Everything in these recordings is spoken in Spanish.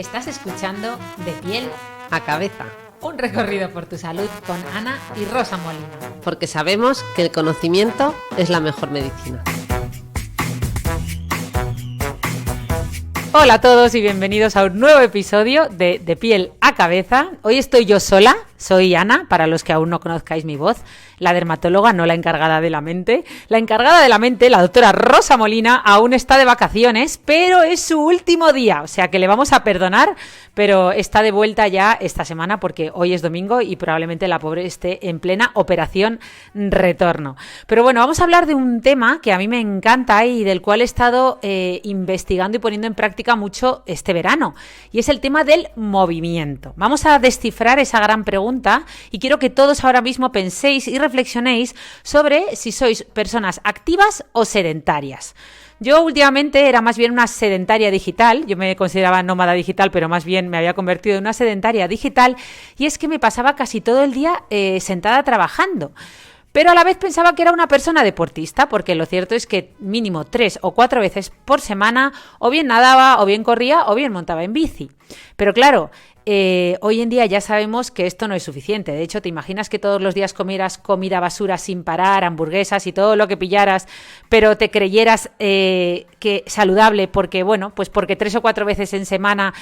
Estás escuchando De Piel a Cabeza, un recorrido por tu salud con Ana y Rosa Molina. Porque sabemos que el conocimiento es la mejor medicina. Hola a todos y bienvenidos a un nuevo episodio de Piel a Cabeza. Hoy estoy yo sola, soy Ana, para los que aún no conozcáis mi voz, la dermatóloga, no la encargada de la mente. La encargada de la mente, la doctora Rosa Molina, aún está de vacaciones, pero es su último día, o sea que le vamos a perdonar, pero está de vuelta ya esta semana porque hoy es domingo y probablemente la pobre esté en plena operación retorno. Pero bueno, vamos a hablar de un tema que a mí me encanta y del cual he estado investigando y poniendo en práctica mucho este verano, y es el tema del movimiento. Vamos a descifrar esa gran pregunta y quiero que todos ahora mismo penséis y reflexionéis sobre si sois personas activas o sedentarias. Yo últimamente era más bien una sedentaria digital, yo me consideraba nómada digital, pero más bien me había convertido en una sedentaria digital, y es que me pasaba casi todo el día sentada trabajando. Pero a la vez pensaba que era una persona deportista, porque lo cierto es que mínimo 3 o 4 veces por semana o bien nadaba, o bien corría, o bien montaba en bici. Pero claro, hoy en día ya sabemos que esto no es suficiente. De hecho, ¿te imaginas que todos los días comieras comida basura sin parar, hamburguesas y todo lo que pillaras, pero te creyeras que saludable porque, bueno, pues porque 3 o 4 veces en semana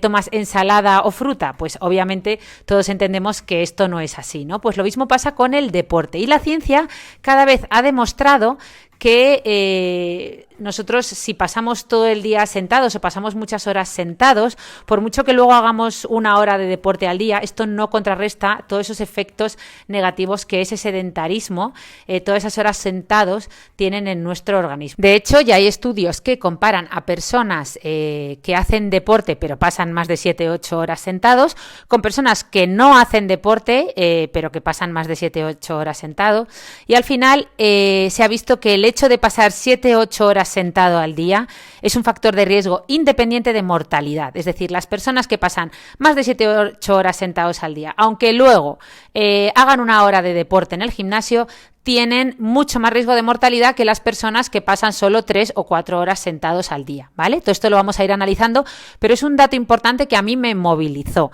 tomas ensalada o fruta? Pues obviamente todos entendemos que esto no es así, ¿no? Pues lo mismo pasa con el deporte. Y la ciencia cada vez ha demostrado que nosotros, si pasamos todo el día sentados o pasamos muchas horas sentados, por mucho que luego hagamos 1 hora de deporte al día, esto no contrarresta todos esos efectos negativos que ese sedentarismo, todas esas horas sentados, tienen en nuestro organismo. De hecho, ya hay estudios que comparan a personas que hacen deporte pero pasan más de 7-8 horas sentados con personas que no hacen deporte pero que pasan más de 7-8 horas sentados, y al final se ha visto que el hecho de pasar 7-8 horas sentado al día es un factor de riesgo independiente de mortalidad. Es decir, las personas que pasan más de 7-8 horas sentados al día, aunque luego hagan 1 hora de deporte en el gimnasio, tienen mucho más riesgo de mortalidad que las personas que pasan solo 3 o 4 horas sentados al día, ¿vale? Todo esto lo vamos a ir analizando, pero es un dato importante que a mí me movilizó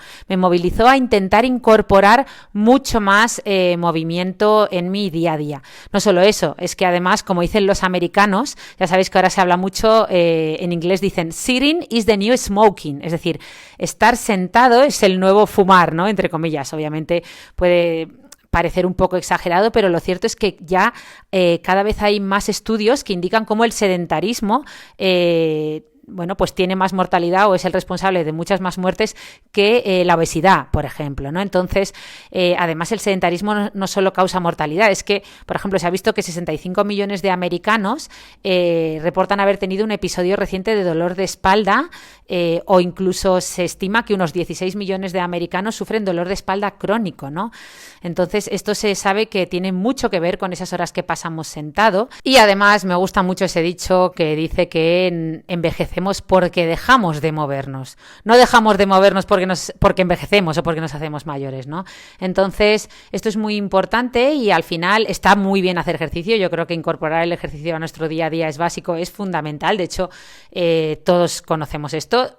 a intentar incorporar mucho más movimiento en mi día a día. No solo eso, es que además, como dicen los americanos, ya sabéis que ahora se habla mucho, en inglés dicen sitting is the new smoking, es decir, estar sentado es el nuevo fumar, ¿no? Entre comillas, obviamente puede parecer un poco exagerado, pero lo cierto es que ya cada vez hay más estudios que indican cómo el sedentarismo bueno, pues tiene más mortalidad o es el responsable de muchas más muertes que la obesidad, por ejemplo, ¿no? Entonces, además el sedentarismo no solo causa mortalidad, es que, por ejemplo, se ha visto que 65 millones de americanos reportan haber tenido un episodio reciente de dolor de espalda, o incluso se estima que unos 16 millones de americanos sufren dolor de espalda crónico, ¿no? Entonces, esto se sabe que tiene mucho que ver con esas horas que pasamos sentado, y además me gusta mucho ese dicho que dice que envejecemos porque dejamos de movernos. No dejamos de movernos porque envejecemos o porque nos hacemos mayores, ¿no? Entonces, esto es muy importante y al final está muy bien hacer ejercicio. Yo creo que incorporar el ejercicio a nuestro día a día es básico, es fundamental. De hecho, todos conocemos esto.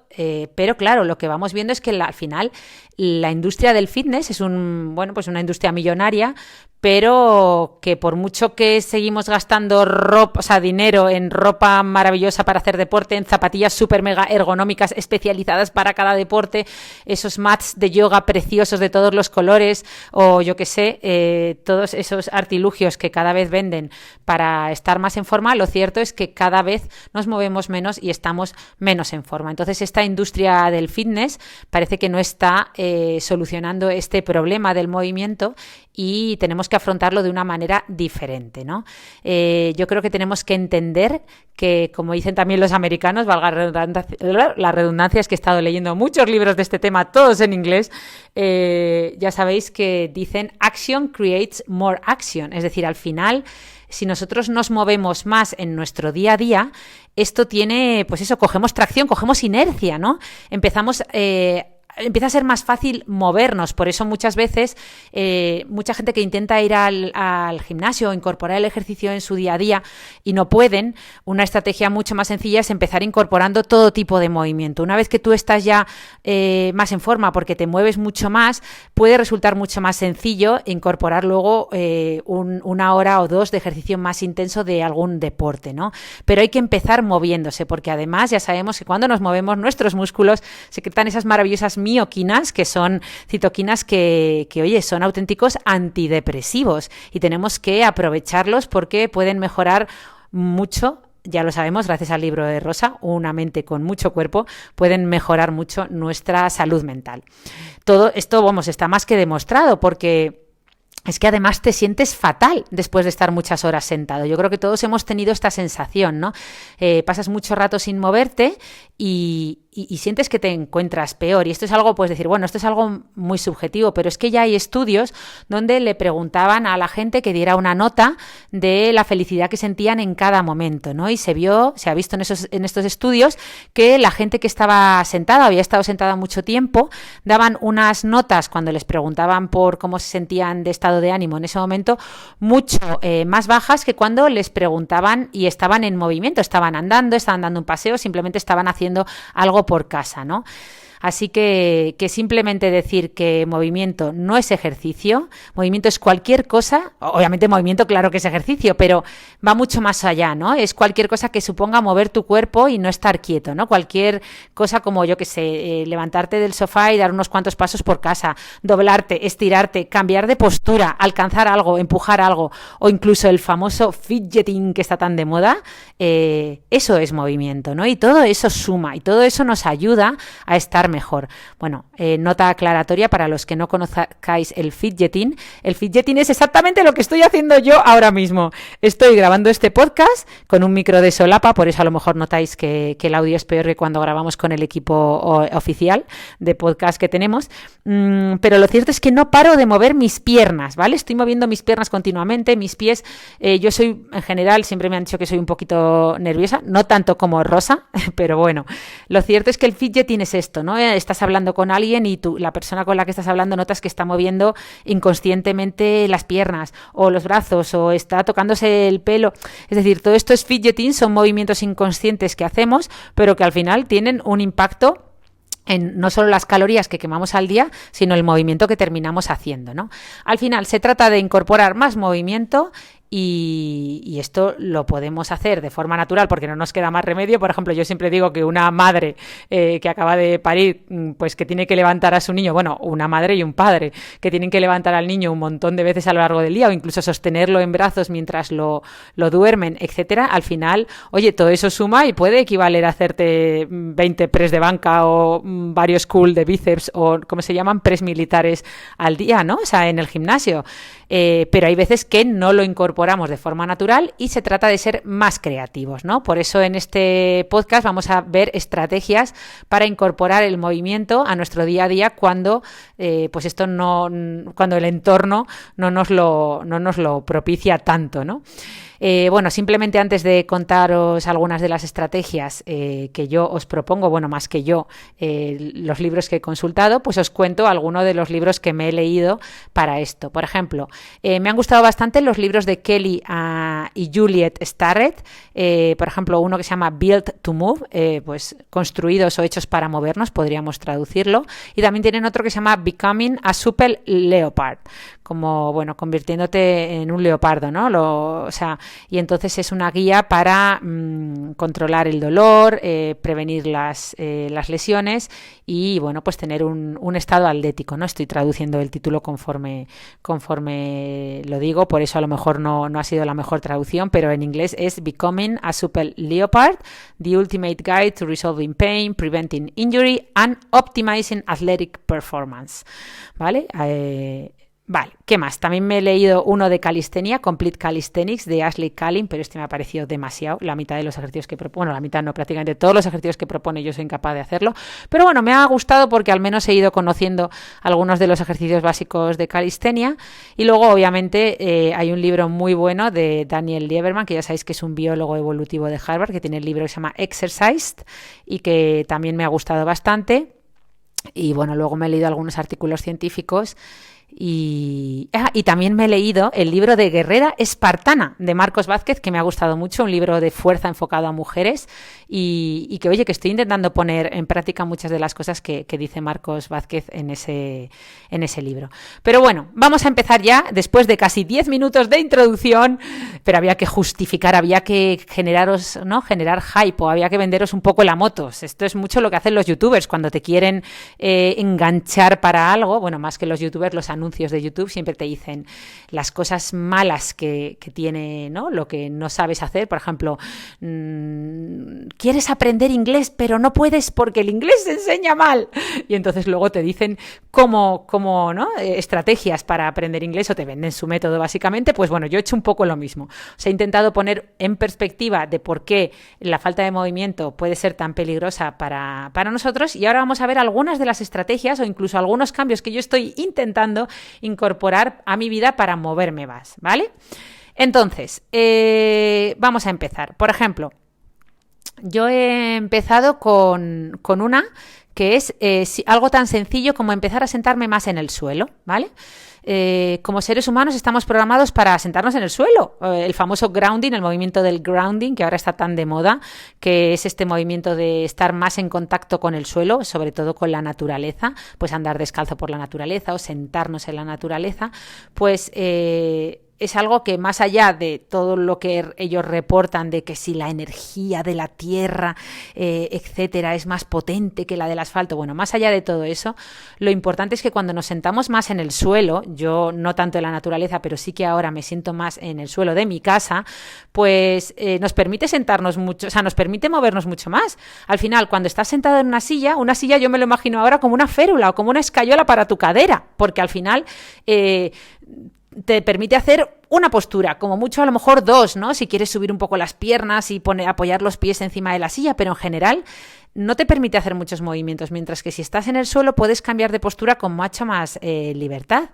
Pero claro, lo que vamos viendo es que al final la industria del fitness es una industria millonaria, pero que por mucho que seguimos gastando dinero en ropa maravillosa para hacer deporte, en zapatillas súper mega ergonómicas especializadas para cada deporte, esos mats de yoga preciosos de todos los colores, o yo qué sé, todos esos artilugios que cada vez venden para estar más en forma, lo cierto es que cada vez nos movemos menos y estamos menos en forma. Entonces, esta industria del fitness parece que no está solucionando este problema del movimiento y tenemos que afrontarlo de una manera diferente, ¿no? Yo creo que tenemos que entender que, como dicen también los americanos, valga la redundancia, es que he estado leyendo muchos libros de este tema, todos en inglés, ya sabéis que dicen action creates more action, es decir, al final, si nosotros nos movemos más en nuestro día a día, esto tiene, pues eso, cogemos tracción, cogemos inercia, ¿no? Empezamos empieza a ser más fácil movernos. Por eso muchas veces mucha gente que intenta ir al gimnasio o incorporar el ejercicio en su día a día y no pueden, una estrategia mucho más sencilla es empezar incorporando todo tipo de movimiento. Una vez que tú estás ya más en forma porque te mueves mucho más, puede resultar mucho más sencillo incorporar luego una hora o dos de ejercicio más intenso de algún deporte, ¿no? Pero hay que empezar moviéndose, porque además ya sabemos que cuando nos movemos nuestros músculos secretan esas maravillosas mioquinas, que son citoquinas que oye, son auténticos antidepresivos y tenemos que aprovecharlos porque pueden mejorar mucho. Ya lo sabemos, gracias al libro de Rosa, Una mente con mucho cuerpo, pueden mejorar mucho nuestra salud mental. Todo esto, vamos, está más que demostrado, porque es que además te sientes fatal después de estar muchas horas sentado. Yo creo que todos hemos tenido esta sensación, ¿no? Pasas mucho rato sin moverte y sientes que te encuentras peor. Y esto es algo, puedes decir, bueno, esto es algo muy subjetivo, pero es que ya hay estudios donde le preguntaban a la gente que diera una nota de la felicidad que sentían en cada momento, ¿no? Y se ha visto en estos estudios que la gente que estaba sentada, había estado sentada mucho tiempo, daban unas notas cuando les preguntaban por cómo se sentían de estado de ánimo en ese momento, mucho más bajas que cuando les preguntaban y estaban en movimiento, estaban andando, estaban dando un paseo, simplemente estaban haciendo algo por casa, ¿no? Así que simplemente decir que movimiento no es ejercicio, movimiento es cualquier cosa, obviamente movimiento claro que es ejercicio, pero va mucho más allá, ¿no? Es cualquier cosa que suponga mover tu cuerpo y no estar quieto, ¿no? Cualquier cosa como, yo que sé, levantarte del sofá y dar unos cuantos pasos por casa, doblarte, estirarte, cambiar de postura, alcanzar algo, empujar algo, o incluso el famoso fidgeting que está tan de moda, eso es movimiento, ¿no? Y todo eso suma y todo eso nos ayuda a estar mejor. Bueno, nota aclaratoria para los que no conozcáis el fidgeting. El fidgeting es exactamente lo que estoy haciendo yo ahora mismo. Estoy grabando este podcast con un micro de solapa, por eso a lo mejor notáis que el audio es peor que cuando grabamos con el equipo oficial de podcast que tenemos, pero lo cierto es que no paro de mover mis piernas, ¿vale? Estoy moviendo mis piernas continuamente, mis pies. Yo soy, en general, siempre me han dicho que soy un poquito nerviosa, no tanto como Rosa, pero bueno, lo cierto es que el fidgeting es esto, ¿no? Estás hablando con alguien y la persona con la que estás hablando notas que está moviendo inconscientemente las piernas o los brazos o está tocándose el pelo. Es decir, todo esto es fidgeting, son movimientos inconscientes que hacemos, pero que al final tienen un impacto en no solo las calorías que quemamos al día, sino el movimiento que terminamos haciendo, ¿no? Al final se trata de incorporar más movimiento y esto lo podemos hacer de forma natural porque no nos queda más remedio. Por ejemplo, yo siempre digo que una madre que acaba de parir, pues que tiene que levantar a su niño, bueno, una madre y un padre que tienen que levantar al niño un montón de veces a lo largo del día o incluso sostenerlo en brazos mientras lo duermen, etcétera, al final, oye, todo eso suma y puede equivaler a hacerte 20 press de banca o varios curl de bíceps o, ¿cómo se llaman? Press militares al día, ¿no? O sea, en el gimnasio. Pero hay veces que no lo incorporamos de forma natural y se trata de ser más creativos, ¿no? Por eso en este podcast vamos a ver estrategias para incorporar el movimiento a nuestro día a día cuando pues esto cuando el entorno no nos lo propicia tanto, ¿no? Bueno, simplemente antes de contaros algunas de las estrategias que yo os propongo, bueno, más que yo, los libros que he consultado, pues os cuento algunos de los libros que me he leído para esto. Por ejemplo, me han gustado bastante los libros de Kelly y Juliet Starrett, por ejemplo, uno que se llama Built to Move, pues construidos o hechos para movernos, podríamos traducirlo, y también tienen otro que se llama Becoming a Super Leopard, como, bueno, convirtiéndote en un leopardo, ¿no? O sea, y entonces es una guía para controlar el dolor, prevenir las lesiones y, bueno, pues tener un estado atlético, ¿no? Estoy traduciendo el título conforme lo digo, por eso a lo mejor no ha sido la mejor traducción, pero en inglés es Becoming a Super Leopard, The Ultimate Guide to Resolving Pain, Preventing Injury and Optimizing Athletic Performance, ¿vale? Vale, ¿qué más? También me he leído uno de calistenia, Complete Calisthenics, de Ashley Callin, pero este me ha parecido demasiado. La mitad de los ejercicios que propone, bueno, la mitad no, prácticamente todos los ejercicios que propone yo soy incapaz de hacerlo. Pero bueno, me ha gustado porque al menos he ido conociendo algunos de los ejercicios básicos de calistenia. Y luego, obviamente, hay un libro muy bueno de Daniel Lieberman, que ya sabéis que es un biólogo evolutivo de Harvard, que tiene el libro que se llama Exercised y que también me ha gustado bastante. Y bueno, luego me he leído algunos artículos científicos y también me he leído el libro de Guerrera Espartana de Marcos Vázquez, que me ha gustado mucho, un libro de fuerza enfocado a mujeres y que, oye, que estoy intentando poner en práctica muchas de las cosas que dice Marcos Vázquez en ese libro. Pero bueno, vamos a empezar ya, después de casi 10 minutos de introducción, pero había que justificar, había que generar hype, o había que venderos un poco la moto. Esto es mucho lo que hacen los youtubers cuando te quieren enganchar para algo. Bueno, más que los youtubers, los anuncios de YouTube siempre te dicen las cosas malas que tiene, ¿no? Lo que no sabes hacer. Por ejemplo, quieres aprender inglés, pero no puedes porque el inglés se enseña mal. Y entonces luego te dicen cómo ¿no? Estrategias para aprender inglés, o te venden su método básicamente. Pues bueno, yo he hecho un poco lo mismo. O sea, he intentado poner en perspectiva de por qué la falta de movimiento puede ser tan peligrosa para nosotros, y ahora vamos a ver algunas de las estrategias o incluso algunos cambios que yo estoy intentando incorporar a mi vida para moverme más, ¿vale? Entonces, vamos a empezar. Por ejemplo, yo he empezado con una que es algo tan sencillo como empezar a sentarme más en el suelo, ¿vale? Como seres humanos estamos programados para sentarnos en el suelo. El famoso grounding, el movimiento del grounding, que ahora está tan de moda, que es este movimiento de estar más en contacto con el suelo, sobre todo con la naturaleza, pues andar descalzo por la naturaleza o sentarnos en la naturaleza, pues es algo que, más allá de todo lo que ellos reportan de que si la energía de la tierra, etcétera, es más potente que la del asfalto, bueno, más allá de todo eso, lo importante es que cuando nos sentamos más en el suelo, yo no tanto en la naturaleza, pero sí que ahora me siento más en el suelo de mi casa, pues nos permite sentarnos mucho, o sea, nos permite movernos mucho más. Al final, cuando estás sentado en una silla yo me lo imagino ahora como una férula o como una escayola para tu cadera, porque al final te permite hacer una postura, como mucho a lo mejor dos, ¿no? Si quieres subir un poco las piernas y apoyar los pies encima de la silla, pero en general no te permite hacer muchos movimientos, mientras que si estás en el suelo puedes cambiar de postura con mucha más libertad.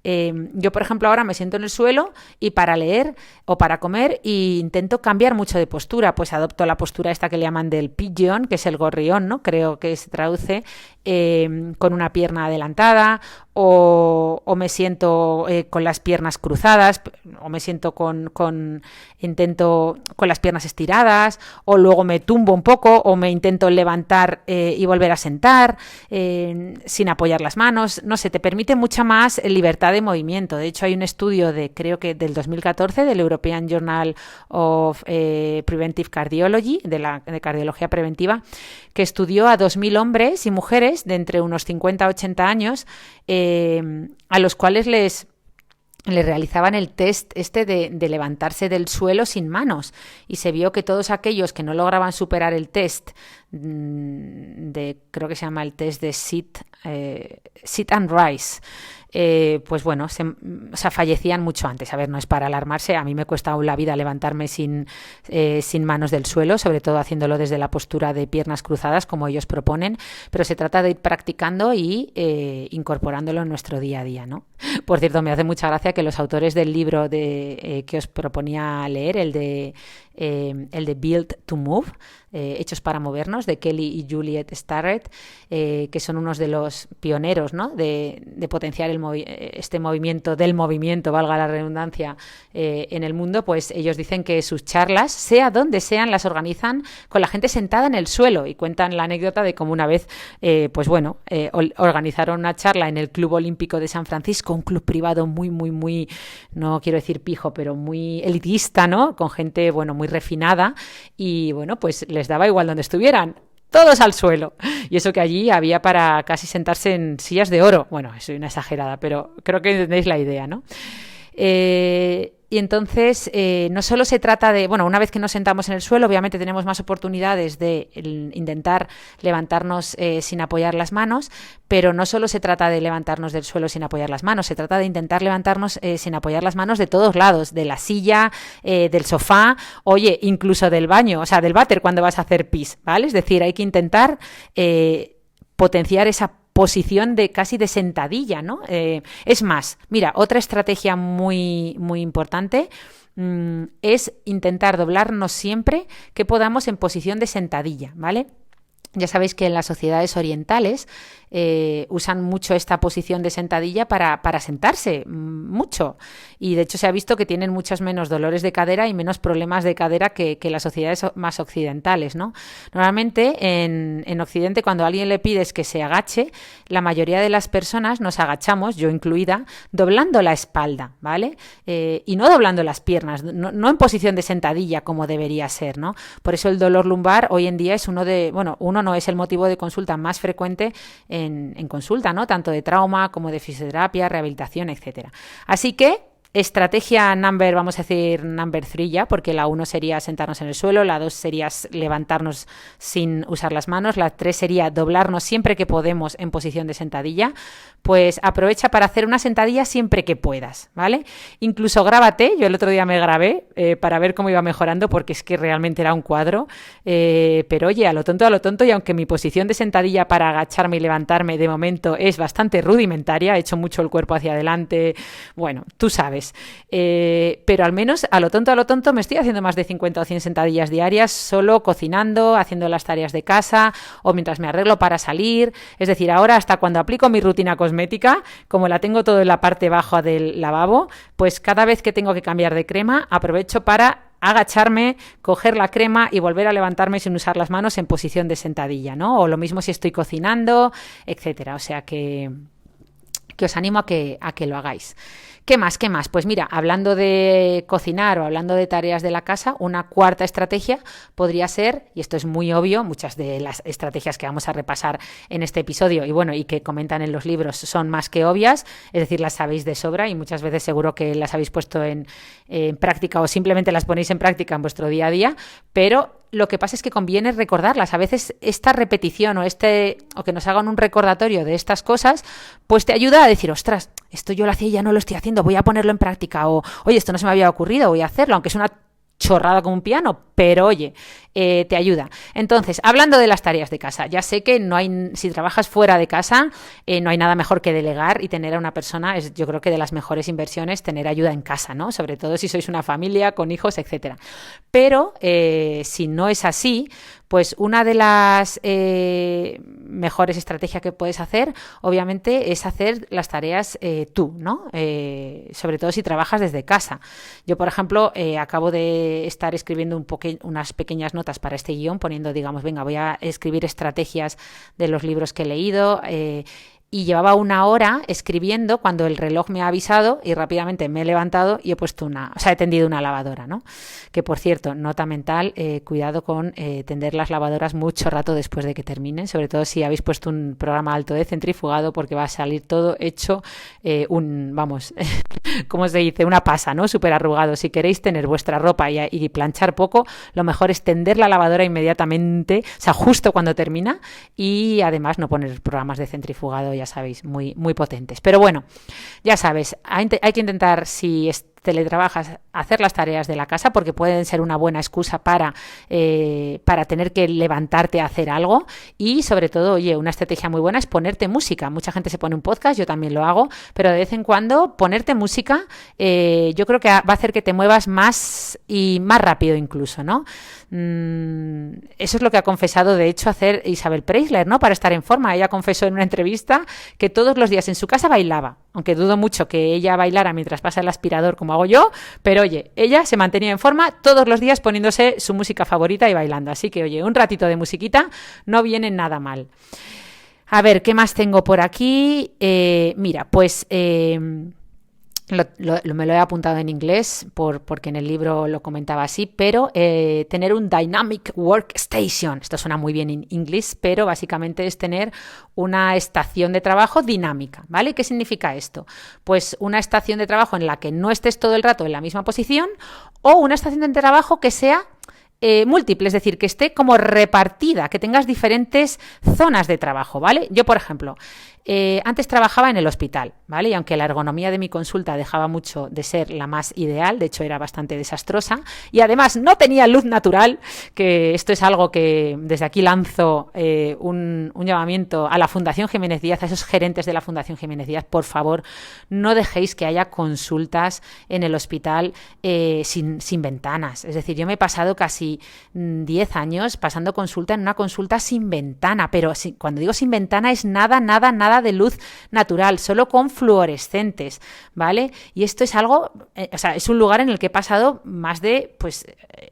Yo, por ejemplo, ahora me siento en el suelo y para leer o para comer intento cambiar mucho de postura, pues adopto la postura esta que le llaman del pigeon, que es el gorrión, ¿no? Creo que se traduce, con una pierna adelantada, o me siento con las piernas cruzadas, o me siento intento con las piernas estiradas, o luego me tumbo un poco, o me intento levantar y volver a sentar sin apoyar las manos. No sé, te permite mucha más libertad de movimiento. De hecho, hay un estudio creo que del 2014 del European Journal of Preventive Cardiology, de cardiología preventiva, que estudió a 2.000 hombres y mujeres de entre unos 50 a 80 años, a los cuales les realizaban el test de levantarse del suelo sin manos, y se vio que todos aquellos que no lograban superar el test creo que se llama el test de sit and rise, pues bueno, fallecían mucho antes. A ver, no es para alarmarse, a mí me cuesta aún la vida levantarme sin manos del suelo, sobre todo haciéndolo desde la postura de piernas cruzadas como ellos proponen, pero se trata de ir practicando y incorporándolo en nuestro día a día, ¿no? Por cierto, me hace mucha gracia que los autores del libro que os proponía leer, el de Built to Move, Hechos para Movernos, de Kelly y Juliet Starrett, que son unos de los pioneros, ¿no? de potenciar este movimiento del movimiento, valga la redundancia, en el mundo. Pues ellos dicen que sus charlas, sea donde sean, las organizan con la gente sentada en el suelo, y cuentan la anécdota de cómo una vez organizaron una charla en el Club Olímpico de San Francisco, un club privado muy, muy, muy, no quiero decir pijo, pero muy elitista, ¿no? Con gente, bueno, muy refinada, y bueno, pues les daba igual donde estuvieran, todos al suelo. Y eso que allí había para casi sentarse en sillas de oro. Bueno, soy una exagerada, pero creo que entendéis la idea, ¿no? Y entonces no solo se trata de, bueno, una vez que nos sentamos en el suelo, obviamente tenemos más oportunidades de intentar levantarnos sin apoyar las manos, pero no solo se trata de levantarnos del suelo sin apoyar las manos, se trata de intentar levantarnos sin apoyar las manos de todos lados, de la silla, del sofá, oye, incluso del baño, o sea, del váter cuando vas a hacer pis, ¿vale? Es decir, hay que intentar potenciar esa posición casi de sentadilla, ¿no? Es más, mira, otra estrategia muy, muy importante es intentar doblarnos siempre que podamos en posición de sentadilla, ¿vale? Ya sabéis que en las sociedades orientales usan mucho esta posición de sentadilla para sentarse, mucho. Y de hecho se ha visto que tienen muchos menos dolores de cadera y menos problemas de cadera que las sociedades más occidentales, ¿no? Normalmente en Occidente, cuando a alguien le pides que se agache, la mayoría de las personas nos agachamos, yo incluida, doblando la espalda, ¿vale? Y no doblando las piernas, no en posición de sentadilla como debería ser, ¿no? Por eso el dolor lumbar hoy en día es uno no es el motivo de consulta más frecuente en consulta, ¿no? Tanto de trauma como de fisioterapia, rehabilitación, etcétera. Así que estrategia vamos a decir number 3 ya, porque la 1 sería sentarnos en el suelo, la 2 sería levantarnos sin usar las manos, la 3 sería doblarnos siempre que podemos en posición de sentadilla. Pues aprovecha para hacer una sentadilla siempre que puedas, ¿vale? Incluso grábate, yo el otro día me grabé para ver cómo iba mejorando, porque es que realmente era un cuadro, pero oye, a lo tonto, y aunque mi posición de sentadilla para agacharme y levantarme de momento es bastante rudimentaria, he hecho mucho el cuerpo hacia adelante, bueno, tú sabes, pero al menos a lo tonto me estoy haciendo más de 50 o 100 sentadillas diarias, solo cocinando, haciendo las tareas de casa o mientras me arreglo para salir. Es decir, ahora hasta cuando aplico mi rutina cosmética, como la tengo todo en la parte baja del lavabo, pues cada vez que tengo que cambiar de crema aprovecho para agacharme, coger la crema y volver a levantarme sin usar las manos en posición de sentadilla, ¿no? O lo mismo si estoy cocinando, etcétera. O sea que os animo a que lo hagáis. ¿Qué más? Pues mira, hablando de cocinar o hablando de tareas de la casa, una cuarta estrategia podría ser, y esto es muy obvio, muchas de las estrategias que vamos a repasar en este episodio y que comentan en los libros son más que obvias, es decir, las sabéis de sobra y muchas veces seguro que las habéis puesto en práctica o simplemente las ponéis en práctica en vuestro día a día, pero lo que pasa es que conviene recordarlas. A veces esta repetición o que nos hagan un recordatorio de estas cosas, pues te ayuda a decir, ostras, esto yo lo hacía y ya no lo estoy haciendo, voy a ponerlo en práctica. O, oye, esto no se me había ocurrido, voy a hacerlo, aunque es una chorrada como un piano, pero oye, te ayuda. Entonces, hablando de las tareas de casa, ya sé que si trabajas fuera de casa, no hay nada mejor que delegar y tener a una persona, yo creo que de las mejores inversiones tener ayuda en casa, ¿no? Sobre todo si sois una familia con hijos, etcétera. Pero si no es así, pues una de las mejores estrategias que puedes hacer, obviamente, es hacer las tareas tú, ¿no? Sobre todo si trabajas desde casa. Yo, por ejemplo, acabo de estar escribiendo unas pequeñas notas para este guión, poniendo, digamos, venga, voy a escribir estrategias de los libros que he leído, y llevaba 1 hora escribiendo cuando el reloj me ha avisado y rápidamente me he levantado y he tendido una lavadora, ¿no? Que, por cierto, nota mental, cuidado con tender las lavadoras mucho rato después de que terminen, sobre todo si habéis puesto un programa alto de centrifugado, porque va a salir todo hecho ¿cómo se dice? Una pasa, ¿no? Súper arrugado. Si queréis tener vuestra ropa y planchar poco, lo mejor es tender la lavadora inmediatamente, o sea, justo cuando termina, y además no poner programas de centrifugado, ya sabéis, muy, muy potentes. Pero bueno, ya sabes, hay que intentar, si teletrabajas, hacer las tareas de la casa, porque pueden ser una buena excusa para tener que levantarte a hacer algo. Y sobre todo, oye, una estrategia muy buena es ponerte música. Mucha gente se pone un podcast, yo también lo hago, pero de vez en cuando ponerte música, yo creo que va a hacer que te muevas más y más rápido incluso, ¿no? Eso es lo que ha confesado, de hecho, hacer Isabel Preisler, ¿no? Para estar en forma. Ella confesó en una entrevista que todos los días en su casa bailaba, aunque dudo mucho que ella bailara mientras pasa el aspirador como hago yo, pero oye, ella se mantenía en forma todos los días poniéndose su música favorita y bailando. Así que, oye, un ratito de musiquita no viene nada mal. A ver, ¿qué más tengo por aquí? Mira, pues me lo he apuntado en inglés porque en el libro lo comentaba así, pero tener un Dynamic Workstation, esto suena muy bien en inglés, pero básicamente es tener una estación de trabajo dinámica, ¿vale? ¿Qué significa esto? Pues una estación de trabajo en la que no estés todo el rato en la misma posición, o una estación de trabajo que sea múltiple, es decir, que esté como repartida, que tengas diferentes zonas de trabajo, ¿vale? Yo, por ejemplo, antes trabajaba en el hospital, ¿vale? Y aunque la ergonomía de mi consulta dejaba mucho de ser la más ideal, de hecho era bastante desastrosa, y además no tenía luz natural, que esto es algo que desde aquí lanzo un llamamiento a la Fundación Jiménez Díaz, a esos gerentes de la Fundación Jiménez Díaz, por favor, no dejéis que haya consultas en el hospital sin ventanas. Es decir, yo me he pasado casi casi 10 años pasando consulta en una consulta sin ventana, pero cuando digo sin ventana es nada de luz natural, solo con fluorescentes, ¿vale? Y esto es algo, es un lugar en el que he pasado más de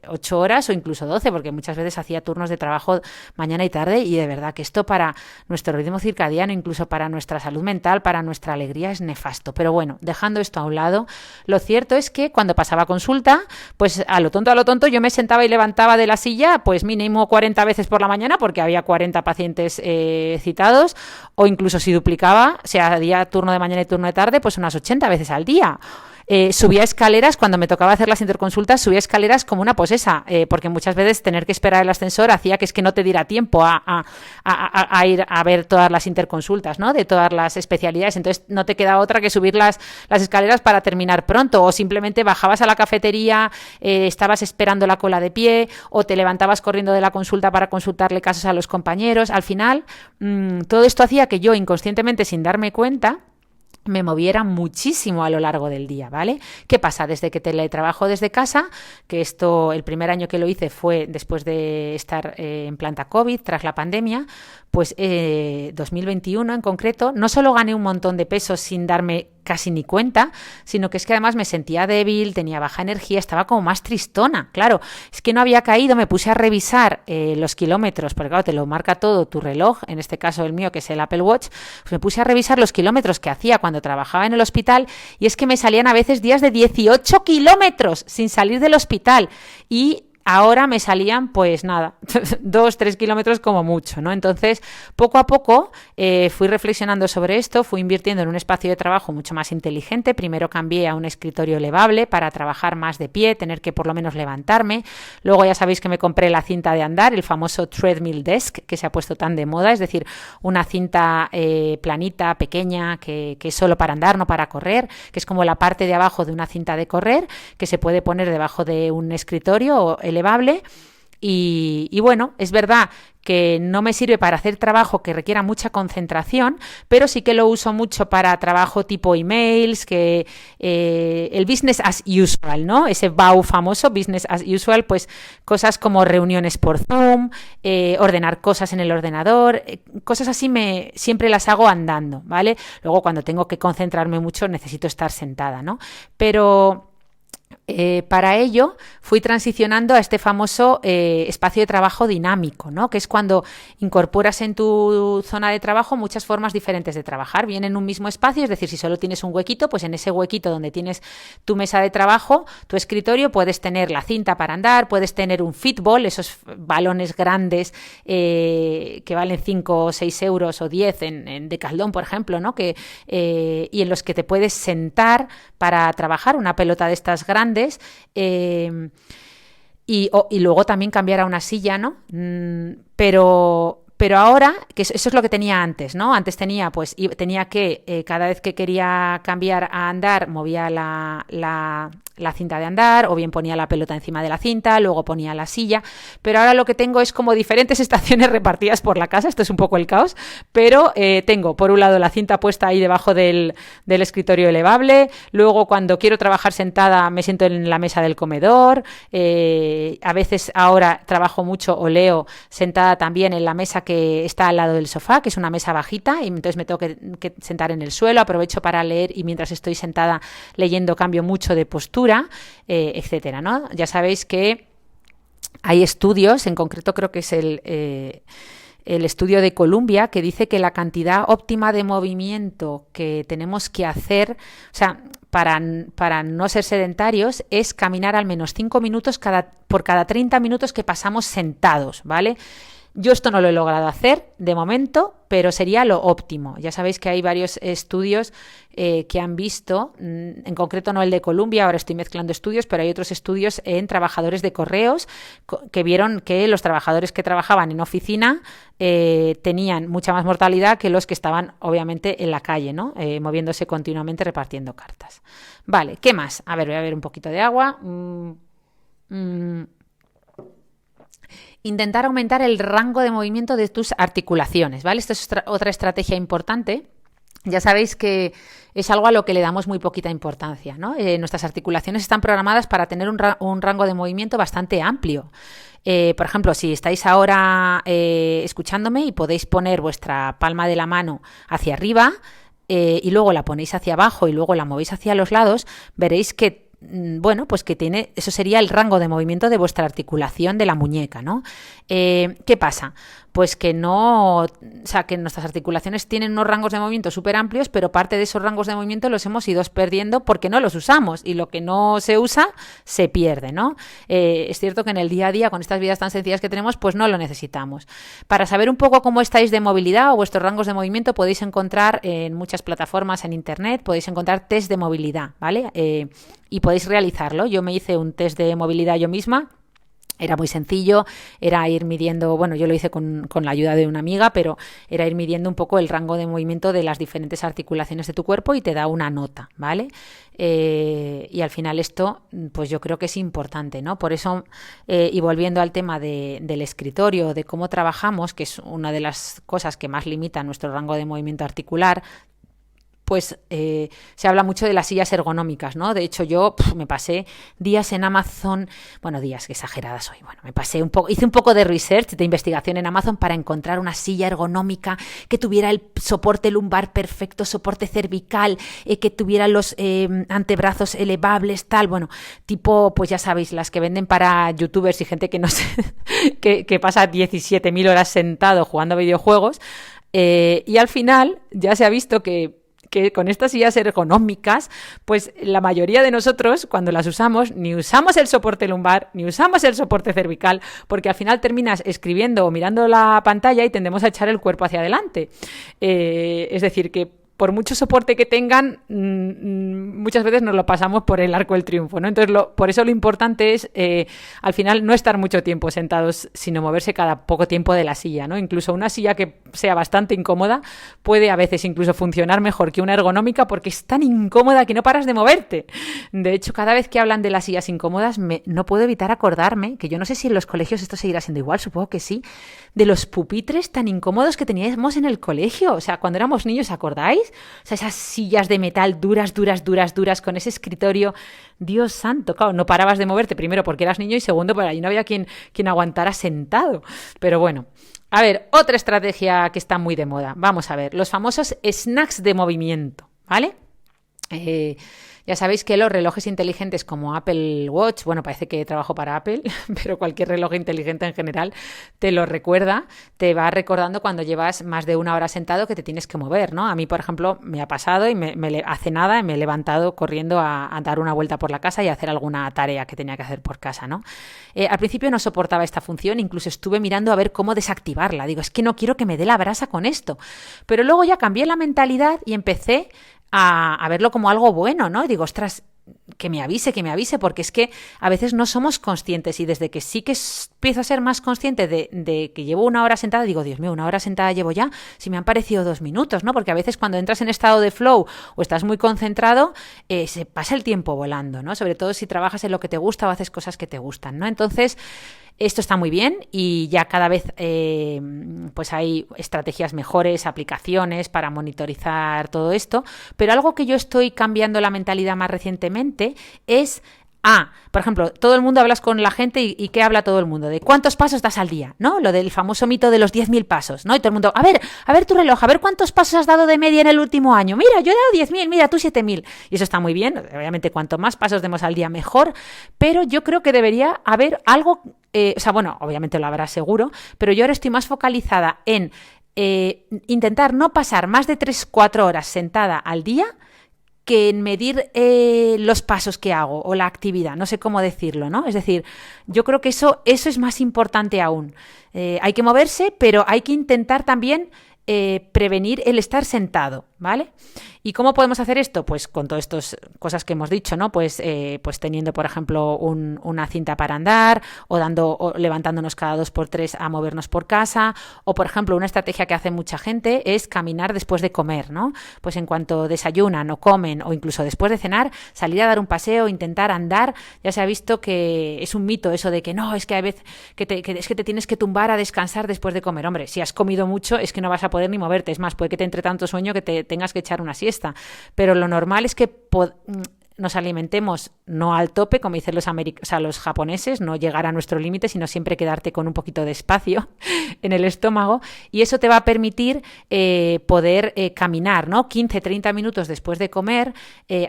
8 horas o incluso 12, porque muchas veces hacía turnos de trabajo mañana y tarde, y de verdad que esto para nuestro ritmo circadiano, incluso para nuestra salud mental, para nuestra alegría, es nefasto. Pero bueno, dejando esto a un lado, lo cierto es que cuando pasaba consulta, pues a lo tonto, yo me sentaba y levantaba de la silla, pues mínimo 40 veces por la mañana, porque había 40 pacientes citados, o incluso si duplicaba, o sea, día turno de mañana y turno de tarde, pues unas 80 veces al día. Subía escaleras, cuando me tocaba hacer las interconsultas, subía escaleras como una posesa, porque muchas veces tener que esperar el ascensor hacía que no te diera tiempo a ir a ver todas las interconsultas, ¿no? De todas las especialidades. Entonces no te queda otra que subir las escaleras para terminar pronto, o simplemente bajabas a la cafetería, estabas esperando la cola de pie, o te levantabas corriendo de la consulta para consultarle casos a los compañeros. Al final, todo esto hacía que yo inconscientemente, sin darme cuenta, me moviera muchísimo a lo largo del día, ¿vale? ¿Qué pasa? Desde que teletrabajo desde casa, que esto, el primer año que lo hice fue después de estar en planta COVID, tras la pandemia, pues 2021 en concreto, no solo gané un montón de peso sin darme casi ni cuenta, sino que es que además me sentía débil, tenía baja energía, estaba como más tristona. Claro, es que no había caído, me puse a revisar los kilómetros, porque claro, te lo marca todo tu reloj, en este caso el mío, que es el Apple Watch, pues me puse a revisar los kilómetros que hacía cuando trabajaba en el hospital, y es que me salían a veces días de 18 kilómetros sin salir del hospital, y ahora me salían, pues nada, 2-3 kilómetros como mucho, ¿no? Entonces, poco a poco fui reflexionando sobre esto, fui invirtiendo en un espacio de trabajo mucho más inteligente. Primero cambié a un escritorio elevable para trabajar más de pie, tener que por lo menos levantarme. Luego ya sabéis que me compré la cinta de andar, el famoso treadmill desk, que se ha puesto tan de moda, es decir, una cinta planita, pequeña, que es solo para andar, no para correr, que es como la parte de abajo de una cinta de correr, que se puede poner debajo de un escritorio elevable. Y bueno, es verdad que no me sirve para hacer trabajo que requiera mucha concentración, pero sí que lo uso mucho para trabajo tipo emails, que el business as usual, ¿no? Ese BAU famoso, business as usual, pues cosas como reuniones por Zoom, ordenar cosas en el ordenador, cosas así siempre las hago andando, ¿vale? Luego cuando tengo que concentrarme mucho necesito estar sentada, ¿no? Pero para ello fui transicionando a este famoso espacio de trabajo dinámico, ¿no? Que es cuando incorporas en tu zona de trabajo muchas formas diferentes de trabajar, bien en un mismo espacio, es decir, si solo tienes un huequito, pues en ese huequito donde tienes tu mesa de trabajo, tu escritorio, puedes tener la cinta para andar, puedes tener un fitball, esos balones grandes que valen 5 o 6 euros o 10 en Decathlon, por ejemplo, ¿no? Y en los que te puedes sentar para trabajar, una pelota de estas grandes, y luego también cambiar a una silla, ¿no? Pero ahora, que eso es lo que tenía antes, ¿no? Antes tenía que, cada vez que quería cambiar a andar, movía la cinta de andar, o bien ponía la pelota encima de la cinta, luego ponía la silla, pero ahora lo que tengo es como diferentes estaciones repartidas por la casa. Esto es un poco el caos, pero tengo por un lado la cinta puesta ahí debajo del escritorio elevable, luego cuando quiero trabajar sentada me siento en la mesa del comedor, a veces ahora trabajo mucho o leo sentada también en la mesa que está al lado del sofá, que es una mesa bajita, y entonces me tengo que sentar en el suelo, aprovecho para leer, y mientras estoy sentada leyendo cambio mucho de postura, etcétera, ¿no? Ya sabéis que hay estudios, en concreto creo que es el estudio de Columbia, que dice que la cantidad óptima de movimiento que tenemos que hacer, o sea, para no ser sedentarios, es caminar al menos 5 minutos por cada 30 minutos que pasamos sentados, ¿vale? Yo esto no lo he logrado hacer de momento, pero sería lo óptimo. Ya sabéis que hay varios estudios que han visto, en concreto no el de Columbia, ahora estoy mezclando estudios, pero hay otros estudios en trabajadores de correos que vieron que los trabajadores que trabajaban en oficina tenían mucha más mortalidad que los que estaban obviamente en la calle, ¿no? Moviéndose continuamente, repartiendo cartas. Vale, ¿qué más? A ver, voy a beber un poquito de agua. Intentar aumentar el rango de movimiento de tus articulaciones, ¿vale? Esta es otra estrategia importante. Ya sabéis que es algo a lo que le damos muy poquita importancia, ¿no? Nuestras articulaciones están programadas para tener un rango de movimiento bastante amplio. Por ejemplo, si estáis ahora escuchándome y podéis poner vuestra palma de la mano hacia arriba y luego la ponéis hacia abajo y luego la movéis hacia los lados, veréis que bueno, pues que tiene, eso sería el rango de movimiento de vuestra articulación de la muñeca, ¿no? ¿Qué pasa? Pues que no, o sea, que nuestras articulaciones tienen unos rangos de movimiento súper amplios, pero parte de esos rangos de movimiento los hemos ido perdiendo porque no los usamos y lo que no se usa se pierde, ¿no? Es cierto que en el día a día, con estas vidas tan sencillas que tenemos, pues no lo necesitamos. Para saber un poco cómo estáis de movilidad o vuestros rangos de movimiento, podéis encontrar en muchas plataformas en internet, podéis encontrar test de movilidad, ¿vale? Y podéis realizarlo. Yo me hice un test de movilidad yo misma. Era muy sencillo, era ir midiendo, bueno, yo lo hice con la ayuda de una amiga, pero era ir midiendo un poco el rango de movimiento de las diferentes articulaciones de tu cuerpo y te da una nota, ¿vale? Y al final esto, pues yo creo que es importante, ¿no? Por eso, y volviendo al tema del escritorio, de cómo trabajamos, que es una de las cosas que más limita nuestro rango de movimiento articular, pues se habla mucho de las sillas ergonómicas, ¿no? De hecho, yo me pasé días en Amazon, bueno, días, que exagerada soy, bueno, hice un poco de research, de investigación en Amazon para encontrar una silla ergonómica que tuviera el soporte lumbar perfecto, soporte cervical, que tuviera los antebrazos elevables, tal, bueno, tipo, pues ya sabéis, las que venden para youtubers y gente que no sé, que pasa 17.000 horas sentado jugando a videojuegos, y al final ya se ha visto que con estas sillas ergonómicas, pues la mayoría de nosotros, cuando las usamos, ni usamos el soporte lumbar, ni usamos el soporte cervical, porque al final terminas escribiendo o mirando la pantalla y tendemos a echar el cuerpo hacia adelante. Es decir, que por mucho soporte que tengan, muchas veces nos lo pasamos por el arco del triunfo, ¿no? Entonces, por eso lo importante es, al final, no estar mucho tiempo sentados, sino moverse cada poco tiempo de la silla, ¿no? Incluso una silla que sea bastante incómoda puede a veces incluso funcionar mejor que una ergonómica porque es tan incómoda que no paras de moverte. De hecho, cada vez que hablan de las sillas incómodas, no puedo evitar acordarme, que yo no sé si en los colegios esto seguirá siendo igual, supongo que sí, de los pupitres tan incómodos que teníamos en el colegio. O sea, cuando éramos niños, ¿acordáis? O sea, esas sillas de metal duras, con ese escritorio. Dios santo, claro, no parabas de moverte, primero porque eras niño y segundo porque allí no había quien aguantara sentado. Pero bueno, a ver, otra estrategia que está muy de moda. Vamos a ver, los famosos snacks de movimiento, ¿vale? Ya sabéis que los relojes inteligentes como Apple Watch, bueno, parece que trabajo para Apple, pero cualquier reloj inteligente en general te lo recuerda, te va recordando cuando llevas más de una hora sentado que te tienes que mover, ¿no? A mí, por ejemplo, me ha pasado y hace nada me he levantado corriendo a dar una vuelta por la casa y a hacer alguna tarea que tenía que hacer por casa, ¿no? Al principio no soportaba esta función, incluso estuve mirando a ver cómo desactivarla. Digo, es que no quiero que me dé la brasa con esto. Pero luego ya cambié la mentalidad y empecé a verlo como algo bueno, ¿no? Y digo, ostras, que me avise, porque es que a veces no somos conscientes y desde que sí que empiezo a ser más consciente de que llevo una hora sentada, digo, Dios mío, una hora sentada llevo ya, si me han parecido 2 minutos, ¿no? Porque a veces cuando entras en estado de flow o estás muy concentrado, se pasa el tiempo volando, ¿no? Sobre todo si trabajas en lo que te gusta o haces cosas que te gustan, ¿no? Entonces, esto está muy bien y ya cada vez pues hay estrategias mejores, aplicaciones para monitorizar todo esto, pero algo que yo estoy cambiando la mentalidad más recientemente es por ejemplo, todo el mundo hablas con la gente y ¿qué habla todo el mundo? De cuántos pasos das al día, ¿no? Lo del famoso mito de los 10.000 pasos, ¿no? Y todo el mundo, a ver tu reloj, a ver cuántos pasos has dado de media en el último año. Mira, yo he dado 10.000, mira, tú 7.000. Y eso está muy bien, obviamente cuanto más pasos demos al día mejor, pero yo creo que debería haber algo, o sea, bueno, obviamente lo habrá seguro, pero yo ahora estoy más focalizada en intentar no pasar más de 3-4 horas sentada al día que en medir los pasos que hago o la actividad, no sé cómo decirlo, ¿no? Es decir, yo creo que eso es más importante aún. Hay que moverse, pero hay que intentar también prevenir el estar sentado, ¿vale? ¿Y cómo podemos hacer esto? Pues con todas estas cosas que hemos dicho, ¿no? Pues teniendo, por ejemplo, una cinta para andar o levantándonos cada 2x3 a movernos por casa o, por ejemplo, una estrategia que hace mucha gente es caminar después de comer, ¿no? Pues en cuanto desayunan o comen o incluso después de cenar, salir a dar un paseo, intentar andar. Ya se ha visto que es un mito eso de que no, es que a veces es que te tienes que tumbar a descansar después de comer. Hombre, si has comido mucho es que no vas a poder ni moverte. Es más, puede que te entre tanto sueño que te tengas que echar una siesta. Pero lo normal es que nos alimentemos no al tope, como dicen los japoneses, no llegar a nuestro límite, sino siempre quedarte con un poquito de espacio en el estómago, y eso te va a permitir poder caminar, ¿no? 15-30 minutos después de comer.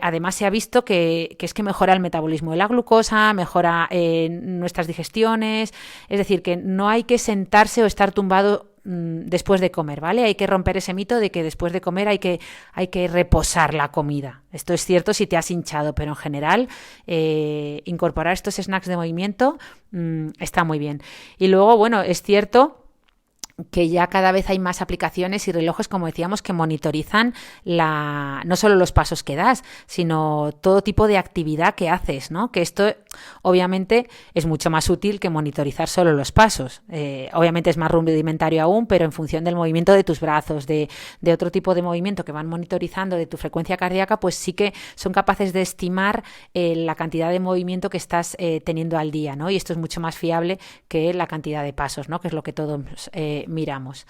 Además se ha visto que es que mejora el metabolismo de la glucosa, mejora nuestras digestiones, es decir, que no hay que sentarse o estar tumbado después de comer, ¿vale? Hay que romper ese mito de que después de comer hay que reposar la comida. Esto es cierto si te has hinchado, pero en general incorporar estos snacks de movimiento está muy bien. Y luego, bueno, es cierto que ya cada vez hay más aplicaciones y relojes, como decíamos, que monitorizan no solo los pasos que das, sino todo tipo de actividad que haces, ¿no? Que esto obviamente es mucho más útil que monitorizar solo los pasos. Obviamente es más rudimentario aún, pero en función del movimiento de tus brazos, de otro tipo de movimiento que van monitorizando, de tu frecuencia cardíaca, pues sí que son capaces de estimar la cantidad de movimiento que estás teniendo al día, ¿no? Y esto es mucho más fiable que la cantidad de pasos, ¿no? Que es lo que todos miramos.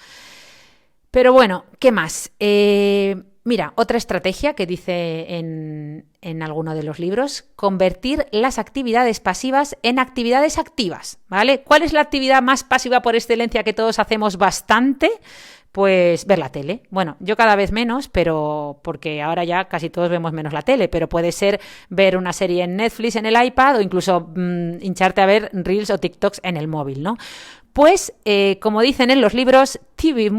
Pero bueno, ¿qué más? Mira, otra estrategia que dice en alguno de los libros: convertir las actividades pasivas en actividades activas, ¿vale? ¿Cuál es la actividad más pasiva por excelencia que todos hacemos bastante? Pues ver la tele. Bueno, yo cada vez menos, pero porque ahora ya casi todos vemos menos la tele, pero puede ser ver una serie en Netflix en el iPad, o incluso hincharte a ver Reels o TikToks en el móvil, ¿no? Pues, como dicen en los libros, TV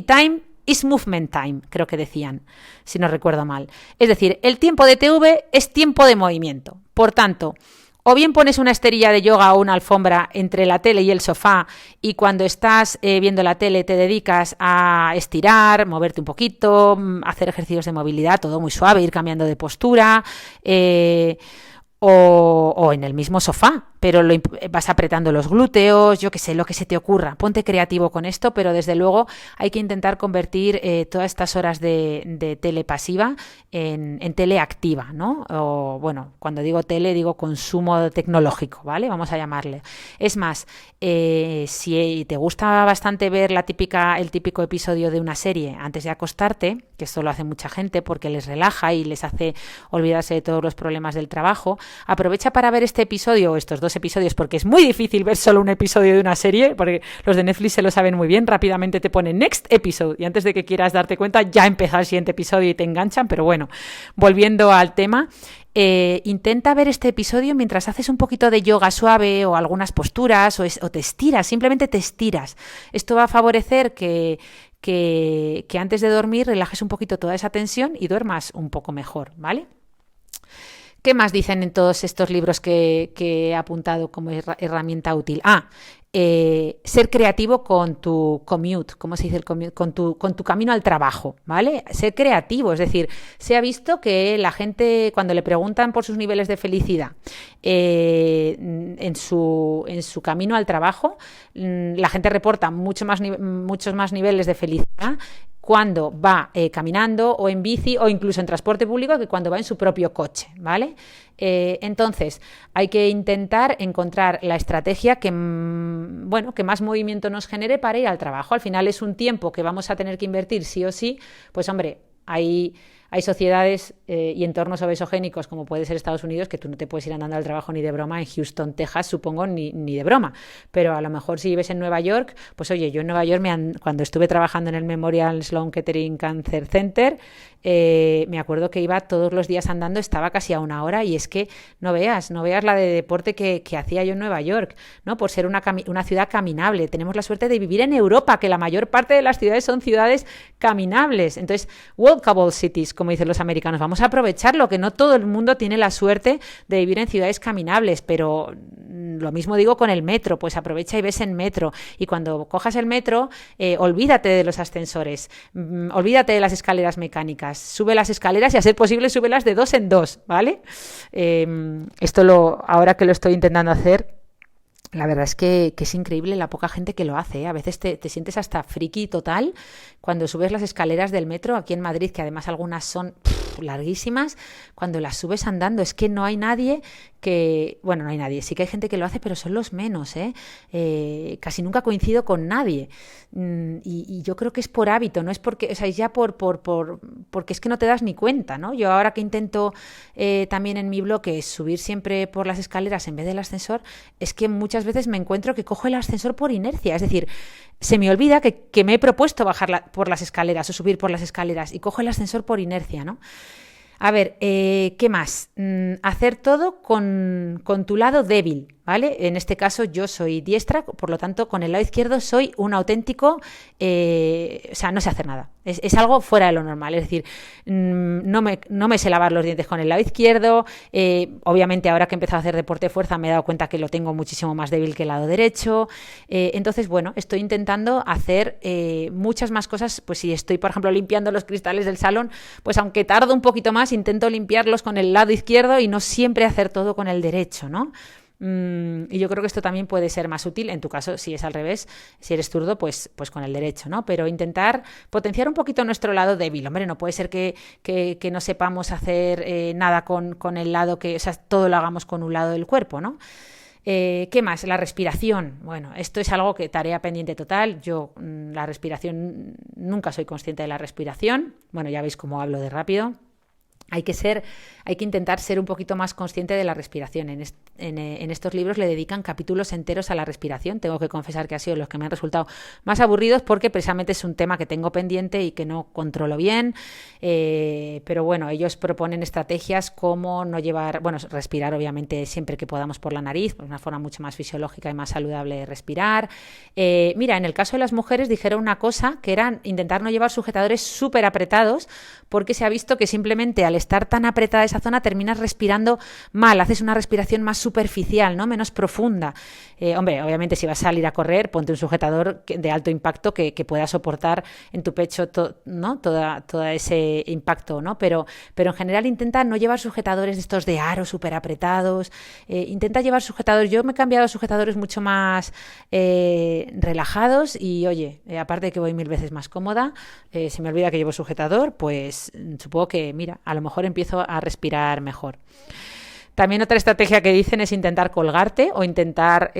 time is movement time, creo que decían, si no recuerdo mal. Es decir, el tiempo de TV es tiempo de movimiento. Por tanto, o bien pones una esterilla de yoga o una alfombra entre la tele y el sofá, y cuando estás viendo la tele te dedicas a estirar, moverte un poquito, hacer ejercicios de movilidad, todo muy suave, ir cambiando de postura, o en el mismo sofá, pero vas apretando los glúteos, yo qué sé, lo que se te ocurra. Ponte creativo con esto, pero desde luego hay que intentar convertir todas estas horas de tele pasiva en tele activa, ¿no? O bueno, cuando digo tele digo consumo tecnológico, ¿vale? Vamos a llamarle. Es más, si te gusta bastante ver el típico episodio de una serie antes de acostarte, que esto lo hace mucha gente porque les relaja y les hace olvidarse de todos los problemas del trabajo, aprovecha para ver este episodio o estos dos episodios, porque es muy difícil ver solo un episodio de una serie, porque los de Netflix se lo saben muy bien, rápidamente te ponen next episode y antes de que quieras darte cuenta ya empieza el siguiente episodio y te enganchan. Pero bueno, volviendo al tema, intenta ver este episodio mientras haces un poquito de yoga suave o algunas posturas o te estiras, simplemente te estiras. Esto va a favorecer que antes de dormir relajes un poquito toda esa tensión y duermas un poco mejor, ¿vale? ¿Qué más dicen en todos estos libros que he apuntado como herramienta útil? Ser creativo con tu commute, ¿cómo se dice el commute? Con tu camino al trabajo, ¿vale? Ser creativo, es decir, se ha visto que la gente, cuando le preguntan por sus niveles de felicidad en su camino al trabajo, la gente reporta muchos más niveles de felicidad cuando va caminando o en bici o incluso en transporte público que cuando va en su propio coche, ¿vale? Entonces, hay que intentar encontrar la estrategia que más movimiento nos genere para ir al trabajo. Al final es un tiempo que vamos a tener que invertir sí o sí. Pues hombre, hay sociedades y entornos obesogénicos, como puede ser Estados Unidos, que tú no te puedes ir andando al trabajo ni de broma. En Houston, Texas, supongo, ni de broma. Pero a lo mejor si vives en Nueva York, pues oye, yo en Nueva York, cuando estuve trabajando en el Memorial Sloan Kettering Cancer Center, me acuerdo que iba todos los días andando, estaba casi a 1 hora, y es que no veas la de deporte que hacía yo en Nueva York, ¿no? Por ser una ciudad caminable. Tenemos la suerte de vivir en Europa, que la mayor parte de las ciudades son ciudades caminables. Entonces, walkable cities, como dicen los americanos. Vamos a aprovecharlo, que no todo el mundo tiene la suerte de vivir en ciudades caminables, pero lo mismo digo con el metro, pues aprovecha y ves en metro. Y cuando cojas el metro, olvídate de los ascensores, olvídate de las escaleras mecánicas, sube las escaleras y a ser posible súbelas de 2 en 2, ¿vale? Ahora que lo estoy intentando hacer, la verdad es que es increíble la poca gente que lo hace, ¿eh? A veces te sientes hasta friki total cuando subes las escaleras del metro aquí en Madrid, que además algunas son larguísimas. Cuando las subes andando, es que no hay nadie bueno, no hay nadie, sí que hay gente que lo hace, pero son los menos, ¿eh? Casi nunca coincido con nadie. Y yo creo que es por hábito, no es porque, o sea, es ya porque es que no te das ni cuenta, ¿no? Yo ahora que intento también en mi bloque subir siempre por las escaleras en vez del ascensor, es que muchas veces me encuentro que cojo el ascensor por inercia, es decir, se me olvida que me he propuesto bajar por las escaleras o subir por las escaleras y cojo el ascensor por inercia, ¿no? A ver, ¿qué más? Hacer todo con tu lado débil, ¿vale? En este caso yo soy diestra, por lo tanto con el lado izquierdo soy un auténtico, o sea, no sé hacer nada. Es algo fuera de lo normal, es decir, no me sé lavar los dientes con el lado izquierdo. Obviamente ahora que he empezado a hacer deporte de fuerza me he dado cuenta que lo tengo muchísimo más débil que el lado derecho. Entonces, bueno, estoy intentando hacer muchas más cosas. Pues si estoy, por ejemplo, limpiando los cristales del salón, pues aunque tardo un poquito más, intento limpiarlos con el lado izquierdo y no siempre hacer todo con el derecho, ¿no? Y yo creo que esto también puede ser más útil en tu caso si es al revés, si eres zurdo pues con el derecho, ¿no? Pero intentar potenciar un poquito nuestro lado débil. Hombre, no puede ser que no sepamos hacer nada con el lado que, o sea, todo lo hagamos con un lado del cuerpo, ¿no? ¿Qué más? La respiración. Bueno, esto es algo que tarea pendiente total. Yo la respiración, nunca soy consciente de la respiración. Bueno, ya veis cómo hablo de rápido. Hay que intentar ser un poquito más consciente de la respiración. En estos libros le dedican capítulos enteros a la respiración. Tengo que confesar que ha sido los que me han resultado más aburridos porque precisamente es un tema que tengo pendiente y que no controlo bien. Pero bueno, ellos proponen estrategias como no llevar, bueno, respirar obviamente siempre que podamos por la nariz, pues una forma mucho más fisiológica y más saludable de respirar. Mira, en el caso de las mujeres dijeron una cosa que era intentar no llevar sujetadores súper apretados porque se ha visto que simplemente al estar tan apretada esa zona terminas respirando mal, haces una respiración más superficial, ¿no? Menos profunda. Hombre, obviamente si vas a salir a correr, ponte un sujetador de alto impacto que pueda soportar en tu pecho ¿no? todo ese impacto, ¿no? Pero en general intenta no llevar sujetadores de estos de aro súper apretados, intenta llevar sujetadores, yo me he cambiado a sujetadores mucho más relajados y oye, aparte de que voy 1000 veces más cómoda, se me olvida que llevo sujetador, pues supongo que, mira, a lo mejor empiezo a respirar mejor. También otra estrategia que dicen es intentar colgarte o intentar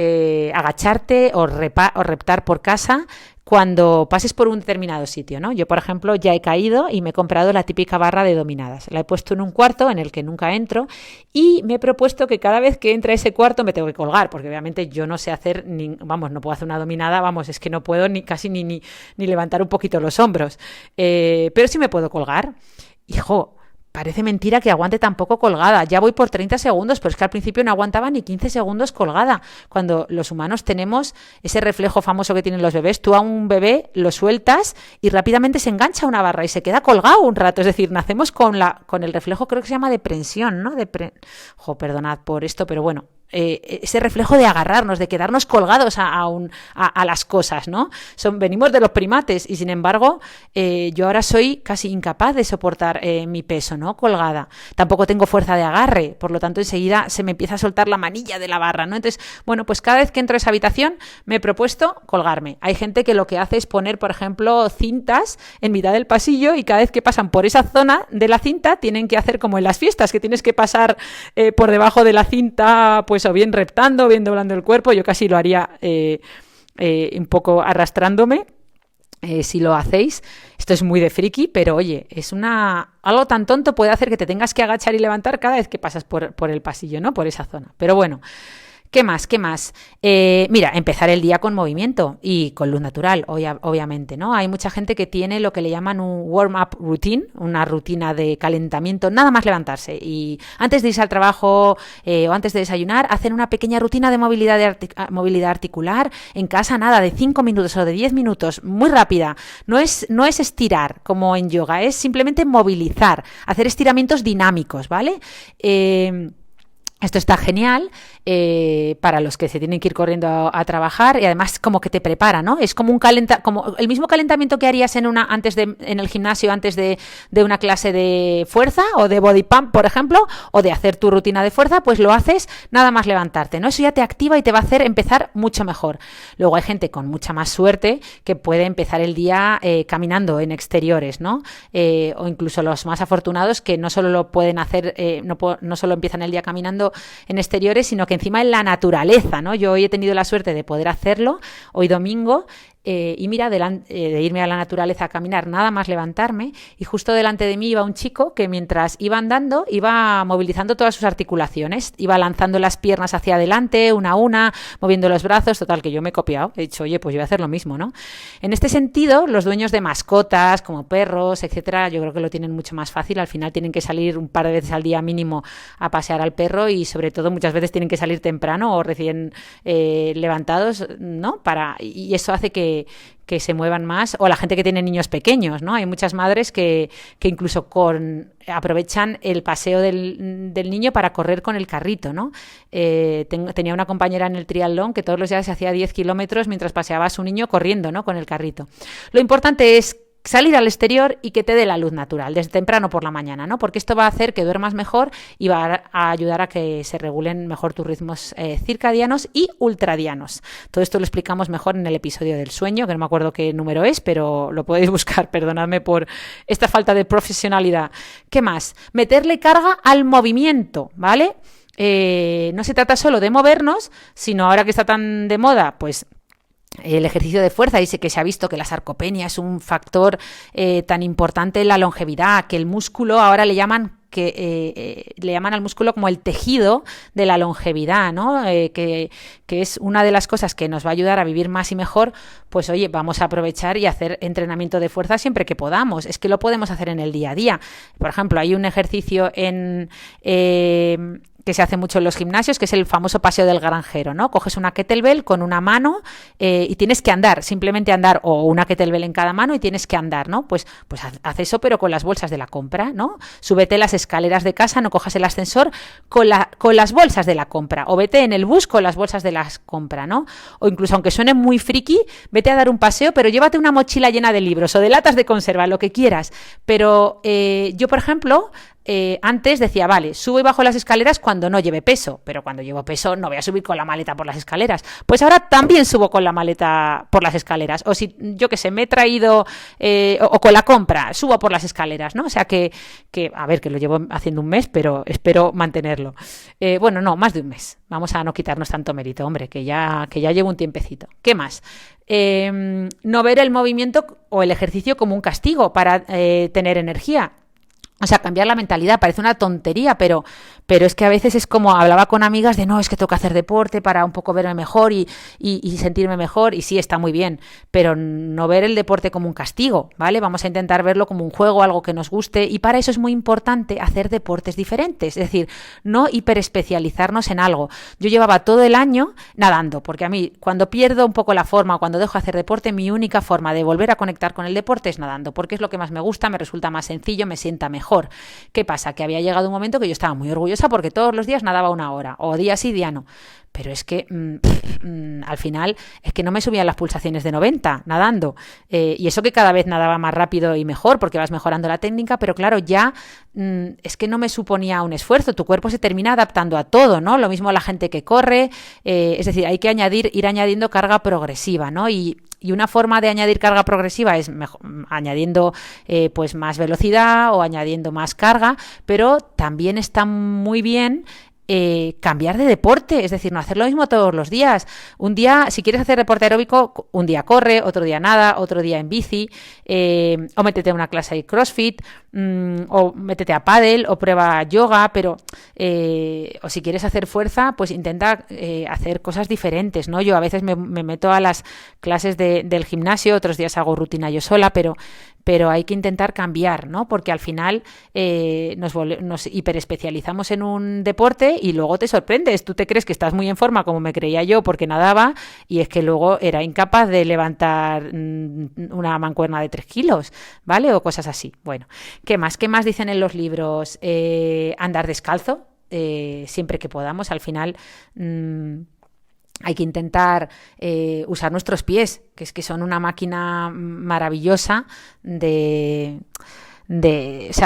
agacharte o reptar por casa cuando pases por un determinado sitio, ¿no? Yo, por ejemplo, ya he caído y me he comprado la típica barra de dominadas. La he puesto en un cuarto en el que nunca entro y me he propuesto que cada vez que entre a ese cuarto me tengo que colgar, porque obviamente yo no sé hacer, no puedo hacer una dominada, es que no puedo casi ni levantar un poquito los hombros. Pero sí me puedo colgar. Hijo, parece mentira que aguante tan poco colgada. Ya voy por 30 segundos, pero es que al principio no aguantaba ni 15 segundos colgada. Cuando los humanos tenemos ese reflejo famoso que tienen los bebés, tú a un bebé lo sueltas y rápidamente se engancha a una barra y se queda colgado un rato. Es decir, nacemos con el reflejo, creo que se llama de prensión, ¿no? Perdonad por esto, pero bueno. Ese reflejo de agarrarnos, de quedarnos colgados a las cosas, ¿no? Venimos de los primates y sin embargo yo ahora soy casi incapaz de soportar mi peso, ¿no? Colgada. Tampoco tengo fuerza de agarre, por lo tanto enseguida se me empieza a soltar la manilla de la barra, ¿no? Entonces, bueno, pues cada vez que entro a esa habitación me he propuesto colgarme. Hay gente que lo que hace es poner, por ejemplo, cintas en mitad del pasillo y cada vez que pasan por esa zona de la cinta tienen que hacer como en las fiestas, que tienes que pasar por debajo de la cinta, pues o bien reptando, o bien doblando el cuerpo. Yo casi lo haría un poco arrastrándome. Si lo hacéis, esto es muy de friki, pero oye, algo tan tonto puede hacer que te tengas que agachar y levantar cada vez que pasas por el pasillo, ¿no? Por esa zona. Pero bueno, ¿qué más? Mira, empezar el día con movimiento y con luz natural, obviamente, ¿no? Hay mucha gente que tiene lo que le llaman un warm-up routine, una rutina de calentamiento, nada más levantarse. Y antes de irse al trabajo o antes de desayunar, hacen una pequeña rutina de movilidad articular en casa, nada, de 5 minutos o de 10 minutos, muy rápida. No es estirar como en yoga, es simplemente movilizar, hacer estiramientos dinámicos, ¿vale? Esto está genial para los que se tienen que ir corriendo a trabajar, y además como que te prepara, ¿no? Es como como el mismo calentamiento que harías en el gimnasio antes de una clase de fuerza o de body pump, por ejemplo, o de hacer tu rutina de fuerza, pues lo haces nada más levantarte, ¿no? Eso ya te activa y te va a hacer empezar mucho mejor. Luego hay gente con mucha más suerte que puede empezar el día caminando en exteriores, ¿no? O incluso los más afortunados que no solo lo pueden hacer, no solo empiezan el día caminando en exteriores, sino que encima en la naturaleza, ¿no? Yo hoy he tenido la suerte de poder hacerlo, hoy domingo, y mira, de irme a la naturaleza a caminar, nada más levantarme, y justo delante de mí iba un chico que mientras iba andando iba movilizando todas sus articulaciones, iba lanzando las piernas hacia adelante, una a una, moviendo los brazos, total, que yo me he copiado, he dicho, oye, pues yo voy a hacer lo mismo, ¿no? En este sentido, los dueños de mascotas, como perros, etcétera, yo creo que lo tienen mucho más fácil, al final tienen que salir un par de veces al día mínimo a pasear al perro, y sobre todo muchas veces tienen que salir temprano o recién levantados, ¿no? Y eso hace que se muevan más, o la gente que tiene niños pequeños, ¿no? Hay muchas madres que incluso aprovechan el paseo del niño para correr con el carrito, ¿no? Tenía una compañera en el triatlón que todos los días se hacía 10 kilómetros mientras paseaba a su niño corriendo, ¿no? Con el carrito. Lo importante es salir al exterior y que te dé la luz natural desde temprano por la mañana, ¿no? Porque esto va a hacer que duermas mejor y va a ayudar a que se regulen mejor tus ritmos circadianos y ultradianos. Todo esto lo explicamos mejor en el episodio del sueño, que no me acuerdo qué número es, pero lo podéis buscar, perdonadme por esta falta de profesionalidad. ¿Qué más? Meterle carga al movimiento, ¿vale? No se trata solo de movernos, sino ahora que está tan de moda, pues el ejercicio de fuerza, dice que se ha visto que la sarcopenia es un factor tan importante en la longevidad, que el músculo ahora le llaman al músculo como el tejido de la longevidad, ¿no? Que es una de las cosas que nos va a ayudar a vivir más y mejor. Pues oye, vamos a aprovechar y hacer entrenamiento de fuerza siempre que podamos. Es que lo podemos hacer en el día a día. Por ejemplo, hay un ejercicio que se hace mucho en los gimnasios, que es el famoso paseo del granjero, ¿no? Coges una kettlebell con una mano y tienes que andar, simplemente andar, o una kettlebell en cada mano y tienes que andar, ¿no? Pues haz eso, pero con las bolsas de la compra, ¿no? Súbete las escaleras de casa, no cojas el ascensor con las bolsas de la compra, o vete en el bus con las bolsas de la compra, ¿no? O incluso, aunque suene muy friki, vete a dar un paseo, pero llévate una mochila llena de libros o de latas de conserva, lo que quieras. Pero yo, por ejemplo, antes decía, vale, subo y bajo las escaleras cuando no lleve peso, pero cuando llevo peso no voy a subir con la maleta por las escaleras. Pues ahora también subo con la maleta por las escaleras, o si yo que sé, me he traído o con la compra, subo por las escaleras, ¿no? O sea que a ver, que lo llevo haciendo un mes, pero espero mantenerlo. Bueno, no, más de un mes. Vamos a no quitarnos tanto mérito, hombre, que ya llevo un tiempecito. ¿Qué más? No ver el movimiento o el ejercicio como un castigo para tener energía. O sea, cambiar la mentalidad, parece una tontería, pero es que a veces es como, hablaba con amigas de, no, es que tengo que hacer deporte para un poco verme mejor y sentirme mejor, y sí, está muy bien, pero no ver el deporte como un castigo, ¿vale? Vamos a intentar verlo como un juego, algo que nos guste, y para eso es muy importante hacer deportes diferentes, es decir, no hiperespecializarnos en algo. Yo llevaba todo el año nadando, porque a mí, cuando pierdo un poco la forma, cuando dejo de hacer deporte, mi única forma de volver a conectar con el deporte es nadando, porque es lo que más me gusta, me resulta más sencillo, me sienta mejor. ¿Qué pasa? Que había llegado un momento que yo estaba muy orgullosa porque todos los días nadaba una hora, o día sí, día no. Pero es que al final es que no me subían las pulsaciones de 90 nadando. Y eso que cada vez nadaba más rápido y mejor porque vas mejorando la técnica, pero claro, ya es que no me suponía un esfuerzo. Tu cuerpo se termina adaptando a todo, ¿no? Lo mismo la gente que corre. Es decir, hay que ir añadiendo carga progresiva, ¿no? Y una forma de añadir carga progresiva es añadiendo pues más velocidad o añadiendo más carga, pero también está muy bien cambiar de deporte, es decir, no hacer lo mismo todos los días. Un día, si quieres hacer deporte aeróbico, un día corre, otro día nada, otro día en bici, o métete a una clase de CrossFit, o métete a pádel, o prueba yoga, pero o si quieres hacer fuerza, pues intenta hacer cosas diferentes, ¿no? Yo a veces me meto a las clases del gimnasio, otros días hago rutina yo sola, pero hay que intentar cambiar, ¿no? Porque al final nos hiperespecializamos en un deporte y luego te sorprendes. Tú te crees que estás muy en forma, como me creía yo, porque nadaba, y es que luego era incapaz de levantar una mancuerna de 3 kilos, ¿vale? O cosas así. Bueno, ¿qué más? ¿Qué más dicen en los libros? Andar descalzo. siempre que podamos. Al final hay que intentar usar nuestros pies, que es que son una máquina maravillosa de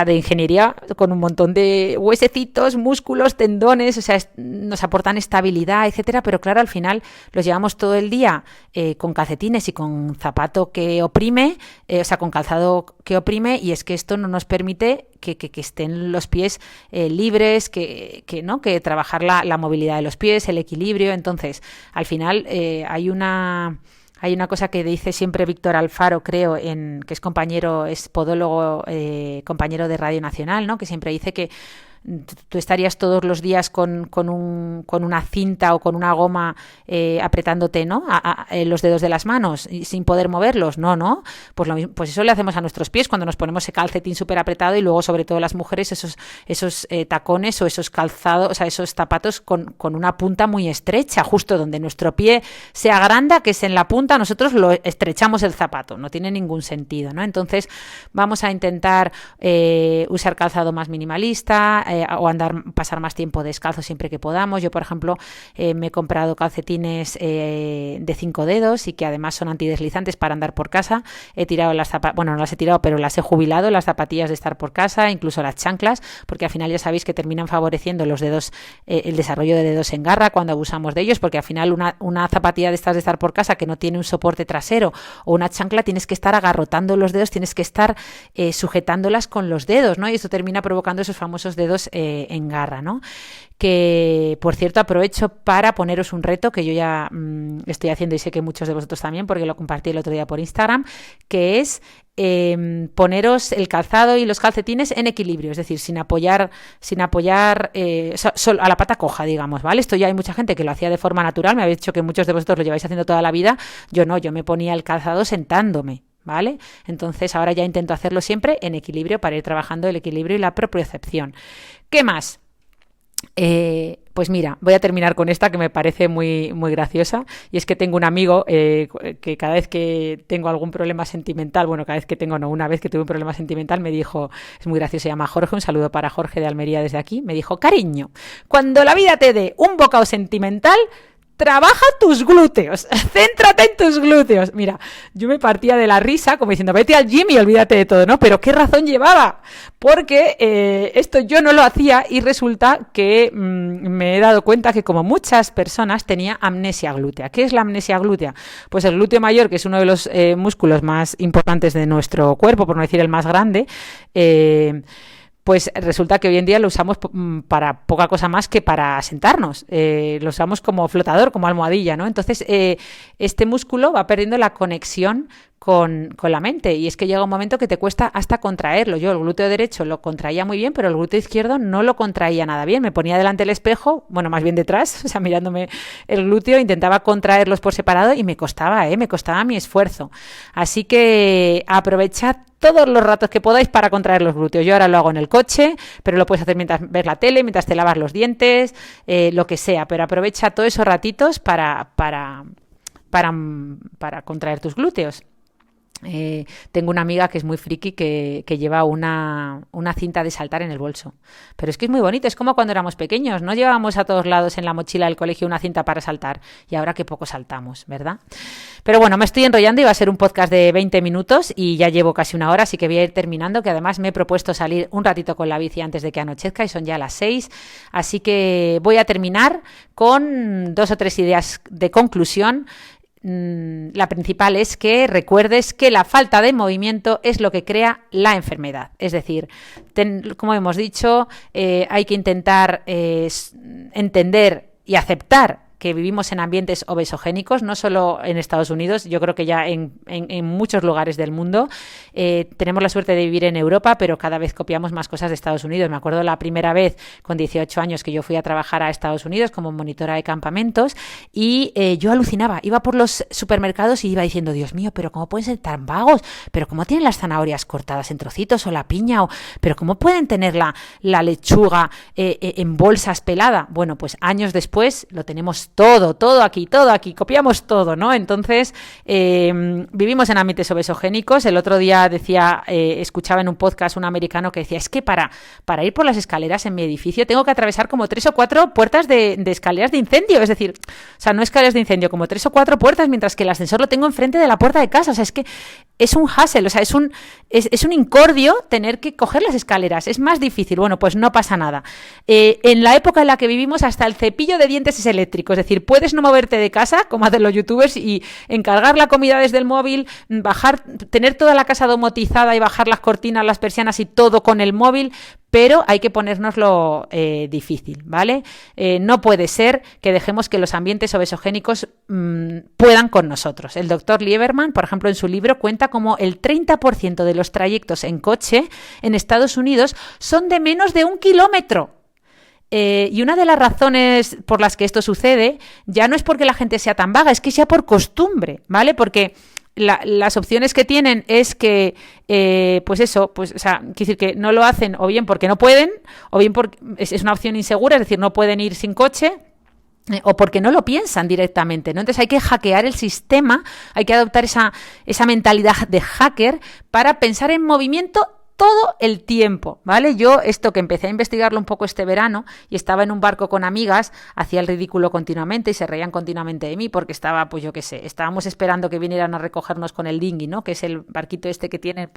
ingeniería, con un montón de huesecitos, músculos, tendones, nos aportan estabilidad, etcétera, pero claro, al final los llevamos todo el día con calcetines y con zapato que oprime, con calzado que oprime, y es que esto no nos permite que estén los pies libres, que trabajar la movilidad de los pies, el equilibrio. Entonces, al final hay una cosa que dice siempre Víctor Alfaro, creo, que es podólogo, compañero de Radio Nacional, ¿no? Que siempre dice que tú estarías todos los días con una cinta o con una goma apretándote, ¿no? Los dedos de las manos y sin poder moverlos. No. Pues lo mismo, pues eso le hacemos a nuestros pies cuando nos ponemos ese calcetín súper apretado, y luego, sobre todo las mujeres, esos tacones o esos calzados, esos zapatos con una punta muy estrecha, justo donde nuestro pie se agranda, que es en la punta, nosotros lo estrechamos el zapato. No tiene ningún sentido, ¿no? Entonces vamos a intentar usar calzado más minimalista, o pasar más tiempo descalzo siempre que podamos. Yo, por ejemplo, me he comprado calcetines de 5 dedos y que además son antideslizantes para andar por casa. He tirado no las he tirado, pero las he jubilado, las zapatillas de estar por casa, incluso las chanclas, porque al final ya sabéis que terminan favoreciendo los dedos, el desarrollo de dedos en garra cuando abusamos de ellos, porque al final una zapatilla de estas de estar por casa que no tiene un soporte trasero, o una chancla, tienes que estar agarrotando los dedos, tienes que estar sujetándolas con los dedos, ¿no? Y esto termina provocando esos famosos dedos en garra, ¿no? Que, por cierto, aprovecho para poneros un reto que yo ya estoy haciendo, y sé que muchos de vosotros también, porque lo compartí el otro día por Instagram, que es poneros el calzado y los calcetines en equilibrio, es decir, sin apoyar a la pata coja, digamos, ¿vale? Esto ya hay mucha gente que lo hacía de forma natural. Me habéis dicho que muchos de vosotros lo lleváis haciendo toda la vida. Yo no, yo me ponía el calzado sentándome, ¿vale? Entonces ahora ya intento hacerlo siempre en equilibrio, para ir trabajando el equilibrio y la propiocepción. ¿Qué más? Pues mira, voy a terminar con esta que me parece muy, muy graciosa, y es que tengo un amigo que cada vez que tengo algún problema sentimental, una vez que tuve un problema sentimental, me dijo, es muy gracioso, se llama Jorge, un saludo para Jorge de Almería desde aquí, me dijo: cariño, cuando la vida te dé un bocado sentimental, trabaja tus glúteos, céntrate en tus glúteos. Mira, yo me partía de la risa como diciendo, vete al gym y olvídate de todo, ¿no? Pero ¿qué razón llevaba? Porque esto yo no lo hacía, y resulta que me he dado cuenta que, como muchas personas, tenía amnesia glútea. ¿Qué es la amnesia glútea? Pues el glúteo mayor, que es uno de los músculos más importantes de nuestro cuerpo, por no decir el más grande, pues resulta que hoy en día lo usamos para poca cosa más que para sentarnos. Lo usamos como flotador, como almohadilla, ¿no? Entonces, este músculo va perdiendo la conexión con la mente, y es que llega un momento que te cuesta hasta contraerlo. Yo el glúteo derecho lo contraía muy bien, pero el glúteo izquierdo no lo contraía nada bien. Me ponía delante del espejo, bueno, más bien detrás, mirándome el glúteo, intentaba contraerlos por separado y me costaba mi esfuerzo. Así que aprovechad todos los ratos que podáis para contraer los glúteos. Yo ahora lo hago en el coche, pero lo puedes hacer mientras ves la tele, mientras te lavas los dientes, lo que sea, pero aprovecha todos esos ratitos para contraer tus glúteos. Tengo una amiga que es muy friki, que lleva una cinta de saltar en el bolso, pero es que es muy bonito. Es como cuando éramos pequeños, no llevábamos a todos lados en la mochila del colegio una cinta para saltar, y ahora que poco saltamos, ¿verdad? Pero bueno, me estoy enrollando, y va a ser un podcast de 20 minutos y ya llevo casi una hora, así que voy a ir terminando, que además me he propuesto salir un ratito con la bici antes de que anochezca, y son ya las 6, así que voy a terminar con 2 o 3 ideas de conclusión. La principal es que recuerdes que la falta de movimiento es lo que crea la enfermedad. Es decir, como hemos dicho, hay que intentar entender y aceptar que vivimos en ambientes obesogénicos, no solo en Estados Unidos, yo creo que ya en muchos lugares del mundo. Tenemos la suerte de vivir en Europa, pero cada vez copiamos más cosas de Estados Unidos. Me acuerdo la primera vez, con 18 años, que yo fui a trabajar a Estados Unidos como monitora de campamentos, y yo alucinaba. Iba por los supermercados y iba diciendo, Dios mío, pero ¿cómo pueden ser tan vagos? ¿Pero cómo tienen las zanahorias cortadas en trocitos, o la piña? ¿Pero cómo pueden tener la lechuga en bolsas pelada? Bueno, pues años después lo tenemos copiamos todo aquí, copiamos todo, ¿no? Entonces, vivimos en ambientes obesogénicos. El otro día escuchaba en un podcast un americano que decía, es que para ir por las escaleras en mi edificio tengo que atravesar como 3 o 4 puertas de escaleras de incendio, es decir, o sea, no escaleras de incendio, como 3 o 4 puertas, mientras que el ascensor lo tengo enfrente de la puerta de casa. O sea, es que es un hassle, o sea, es un incordio tener que coger las escaleras, es más difícil. Bueno, pues no pasa nada. En la época en la que vivimos, hasta el cepillo de dientes es eléctrico, es decir, puedes no moverte de casa, como hacen los youtubers, y encargar la comida desde el móvil, tener toda la casa domotizada y bajar las cortinas, las persianas y todo con el móvil, pero hay que ponérnoslo difícil, ¿vale? No puede ser que dejemos que los ambientes obesogénicos puedan con nosotros. El doctor Lieberman, por ejemplo, en su libro cuenta como el 30% de los trayectos en coche en Estados Unidos son de menos de 1 kilómetro. Y una de las razones por las que esto sucede ya no es porque la gente sea tan vaga, es que sea por costumbre, ¿vale? Porque las opciones que tienen es que, quiero decir que no lo hacen o bien porque no pueden, o bien porque es una opción insegura, es decir, no pueden ir sin coche, o porque no lo piensan directamente, ¿no? Entonces hay que hackear el sistema, hay que adoptar esa mentalidad de hacker para pensar en movimiento todo el tiempo, ¿vale? Yo esto que empecé a investigarlo un poco este verano y estaba en un barco con amigas, hacía el ridículo continuamente y se reían continuamente de mí porque estaba, pues yo qué sé, estábamos esperando que vinieran a recogernos con el dinghy, ¿no? Que es el barquito este que tienen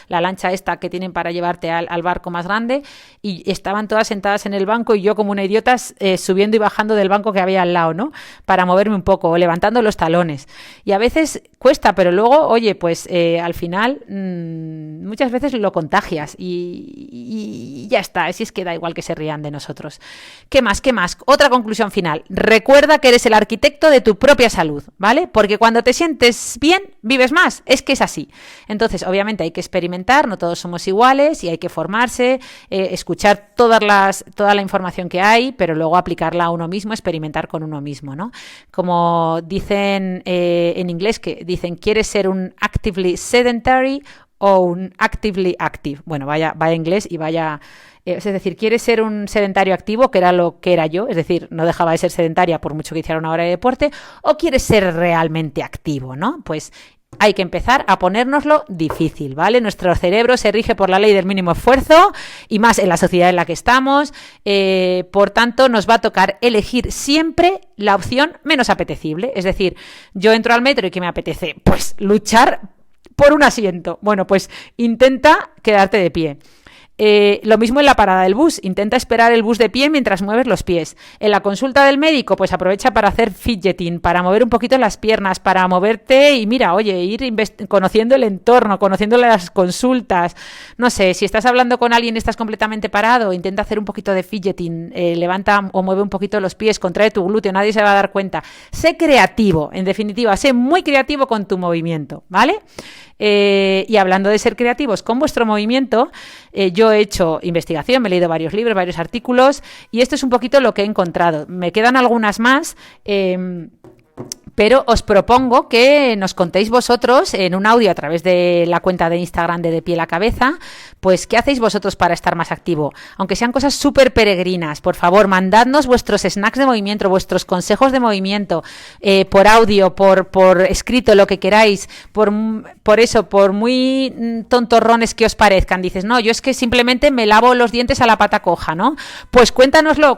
la lancha esta que tienen para llevarte al barco más grande, y estaban todas sentadas en el banco y yo como una idiota subiendo y bajando del banco que había al lado, ¿no? Para moverme un poco, o levantando los talones. Y a veces cuesta, pero luego, oye, pues al final muchas veces lo contagias y ya está, así es que da igual que se rían de nosotros. ¿Qué más? Otra conclusión final. Recuerda que eres el arquitecto de tu propia salud, ¿vale? Porque cuando te sientes bien, vives más, es que es así. Entonces, obviamente hay que experimentar, no todos somos iguales y hay que formarse, escuchar toda la información que hay, pero luego aplicarla a uno mismo, experimentar con uno mismo, ¿no? Como dicen en inglés, que dicen, ¿quieres ser un actively sedentary o un actively active? Bueno, vaya inglés y vaya... es decir, ¿quieres ser un sedentario activo, que era lo que era yo? Es decir, no dejaba de ser sedentaria por mucho que hiciera una hora de deporte. ¿O quieres ser realmente activo, no? Pues hay que empezar a ponérnoslo difícil, ¿vale? Nuestro cerebro se rige por la ley del mínimo esfuerzo, y más en la sociedad en la que estamos. Por tanto, nos va a tocar elegir siempre la opción menos apetecible. Es decir, yo entro al metro y ¿qué me apetece? Pues luchar por un asiento. Bueno, pues intenta quedarte de pie. Lo mismo en la parada del bus, intenta esperar el bus de pie mientras mueves los pies. En la consulta del médico, pues aprovecha para hacer fidgeting, para mover un poquito las piernas, para moverte y mira, oye, ir conociendo el entorno, conociendo las consultas. No sé, si estás hablando con alguien y estás completamente parado, intenta hacer un poquito de fidgeting, levanta o mueve un poquito los pies, contrae tu glúteo, nadie se va a dar cuenta. Sé creativo, en definitiva, sé muy creativo con tu movimiento, ¿vale? Y hablando de ser creativos con vuestro movimiento, yo he hecho investigación, me he leído varios libros, varios artículos, y esto es un poquito lo que he encontrado. Me quedan algunas más, pero os propongo que nos contéis vosotros en un audio a través de la cuenta de Instagram de Pie la Cabeza, pues qué hacéis vosotros para estar más activo. Aunque sean cosas súper peregrinas, por favor, mandadnos vuestros snacks de movimiento, vuestros consejos de movimiento, por audio, por escrito, lo que queráis, por muy tontorrones que os parezcan. Dices, no, yo es que simplemente me lavo los dientes a la pata coja, ¿no? Pues cuéntanoslo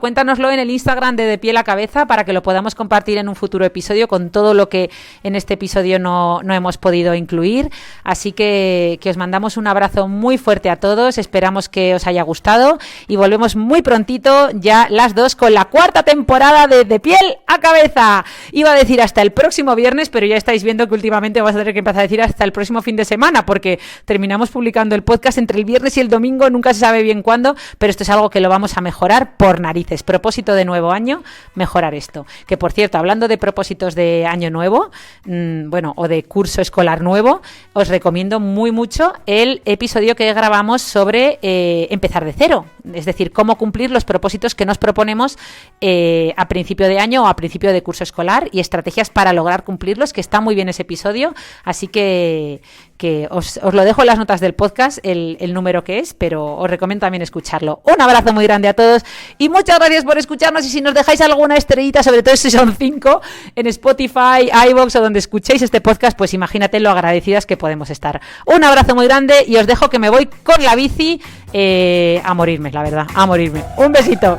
en el Instagram de Pie la Cabeza para que lo podamos compartir en un futuro episodio con todo lo que en este episodio no hemos podido incluir. Así que os mandamos un abrazo muy fuerte a todos, esperamos que os haya gustado y volvemos muy prontito, ya las dos, con la 4ª temporada de Piel a Cabeza. Iba a decir hasta el próximo viernes, pero ya estáis viendo que últimamente vamos a tener que empezar a decir hasta el próximo fin de semana, porque terminamos publicando el podcast entre el viernes y el domingo, nunca se sabe bien cuándo, pero esto es algo que lo vamos a mejorar por narices. Propósito de nuevo año, mejorar esto. Que por cierto, hablando de propósitos de año nuevo, o de curso escolar nuevo, os recomiendo muy mucho el episodio que grabamos sobre empezar de cero, es decir, cómo cumplir los propósitos que nos proponemos a principio de año o a principio de curso escolar, y estrategias para lograr cumplirlos, que está muy bien ese episodio, así que que os lo dejo en las notas del podcast, el número que es, pero os recomiendo también escucharlo. Un abrazo muy grande a todos y muchas gracias por escucharnos, y si nos dejáis alguna estrellita, sobre todo si son 5, en Spotify, iVoox o donde escuchéis este podcast, pues imagínate lo agradecidas que podemos estar. Un abrazo muy grande y os dejo, que me voy con la bici a morirme, la verdad, a morirme. Un besito.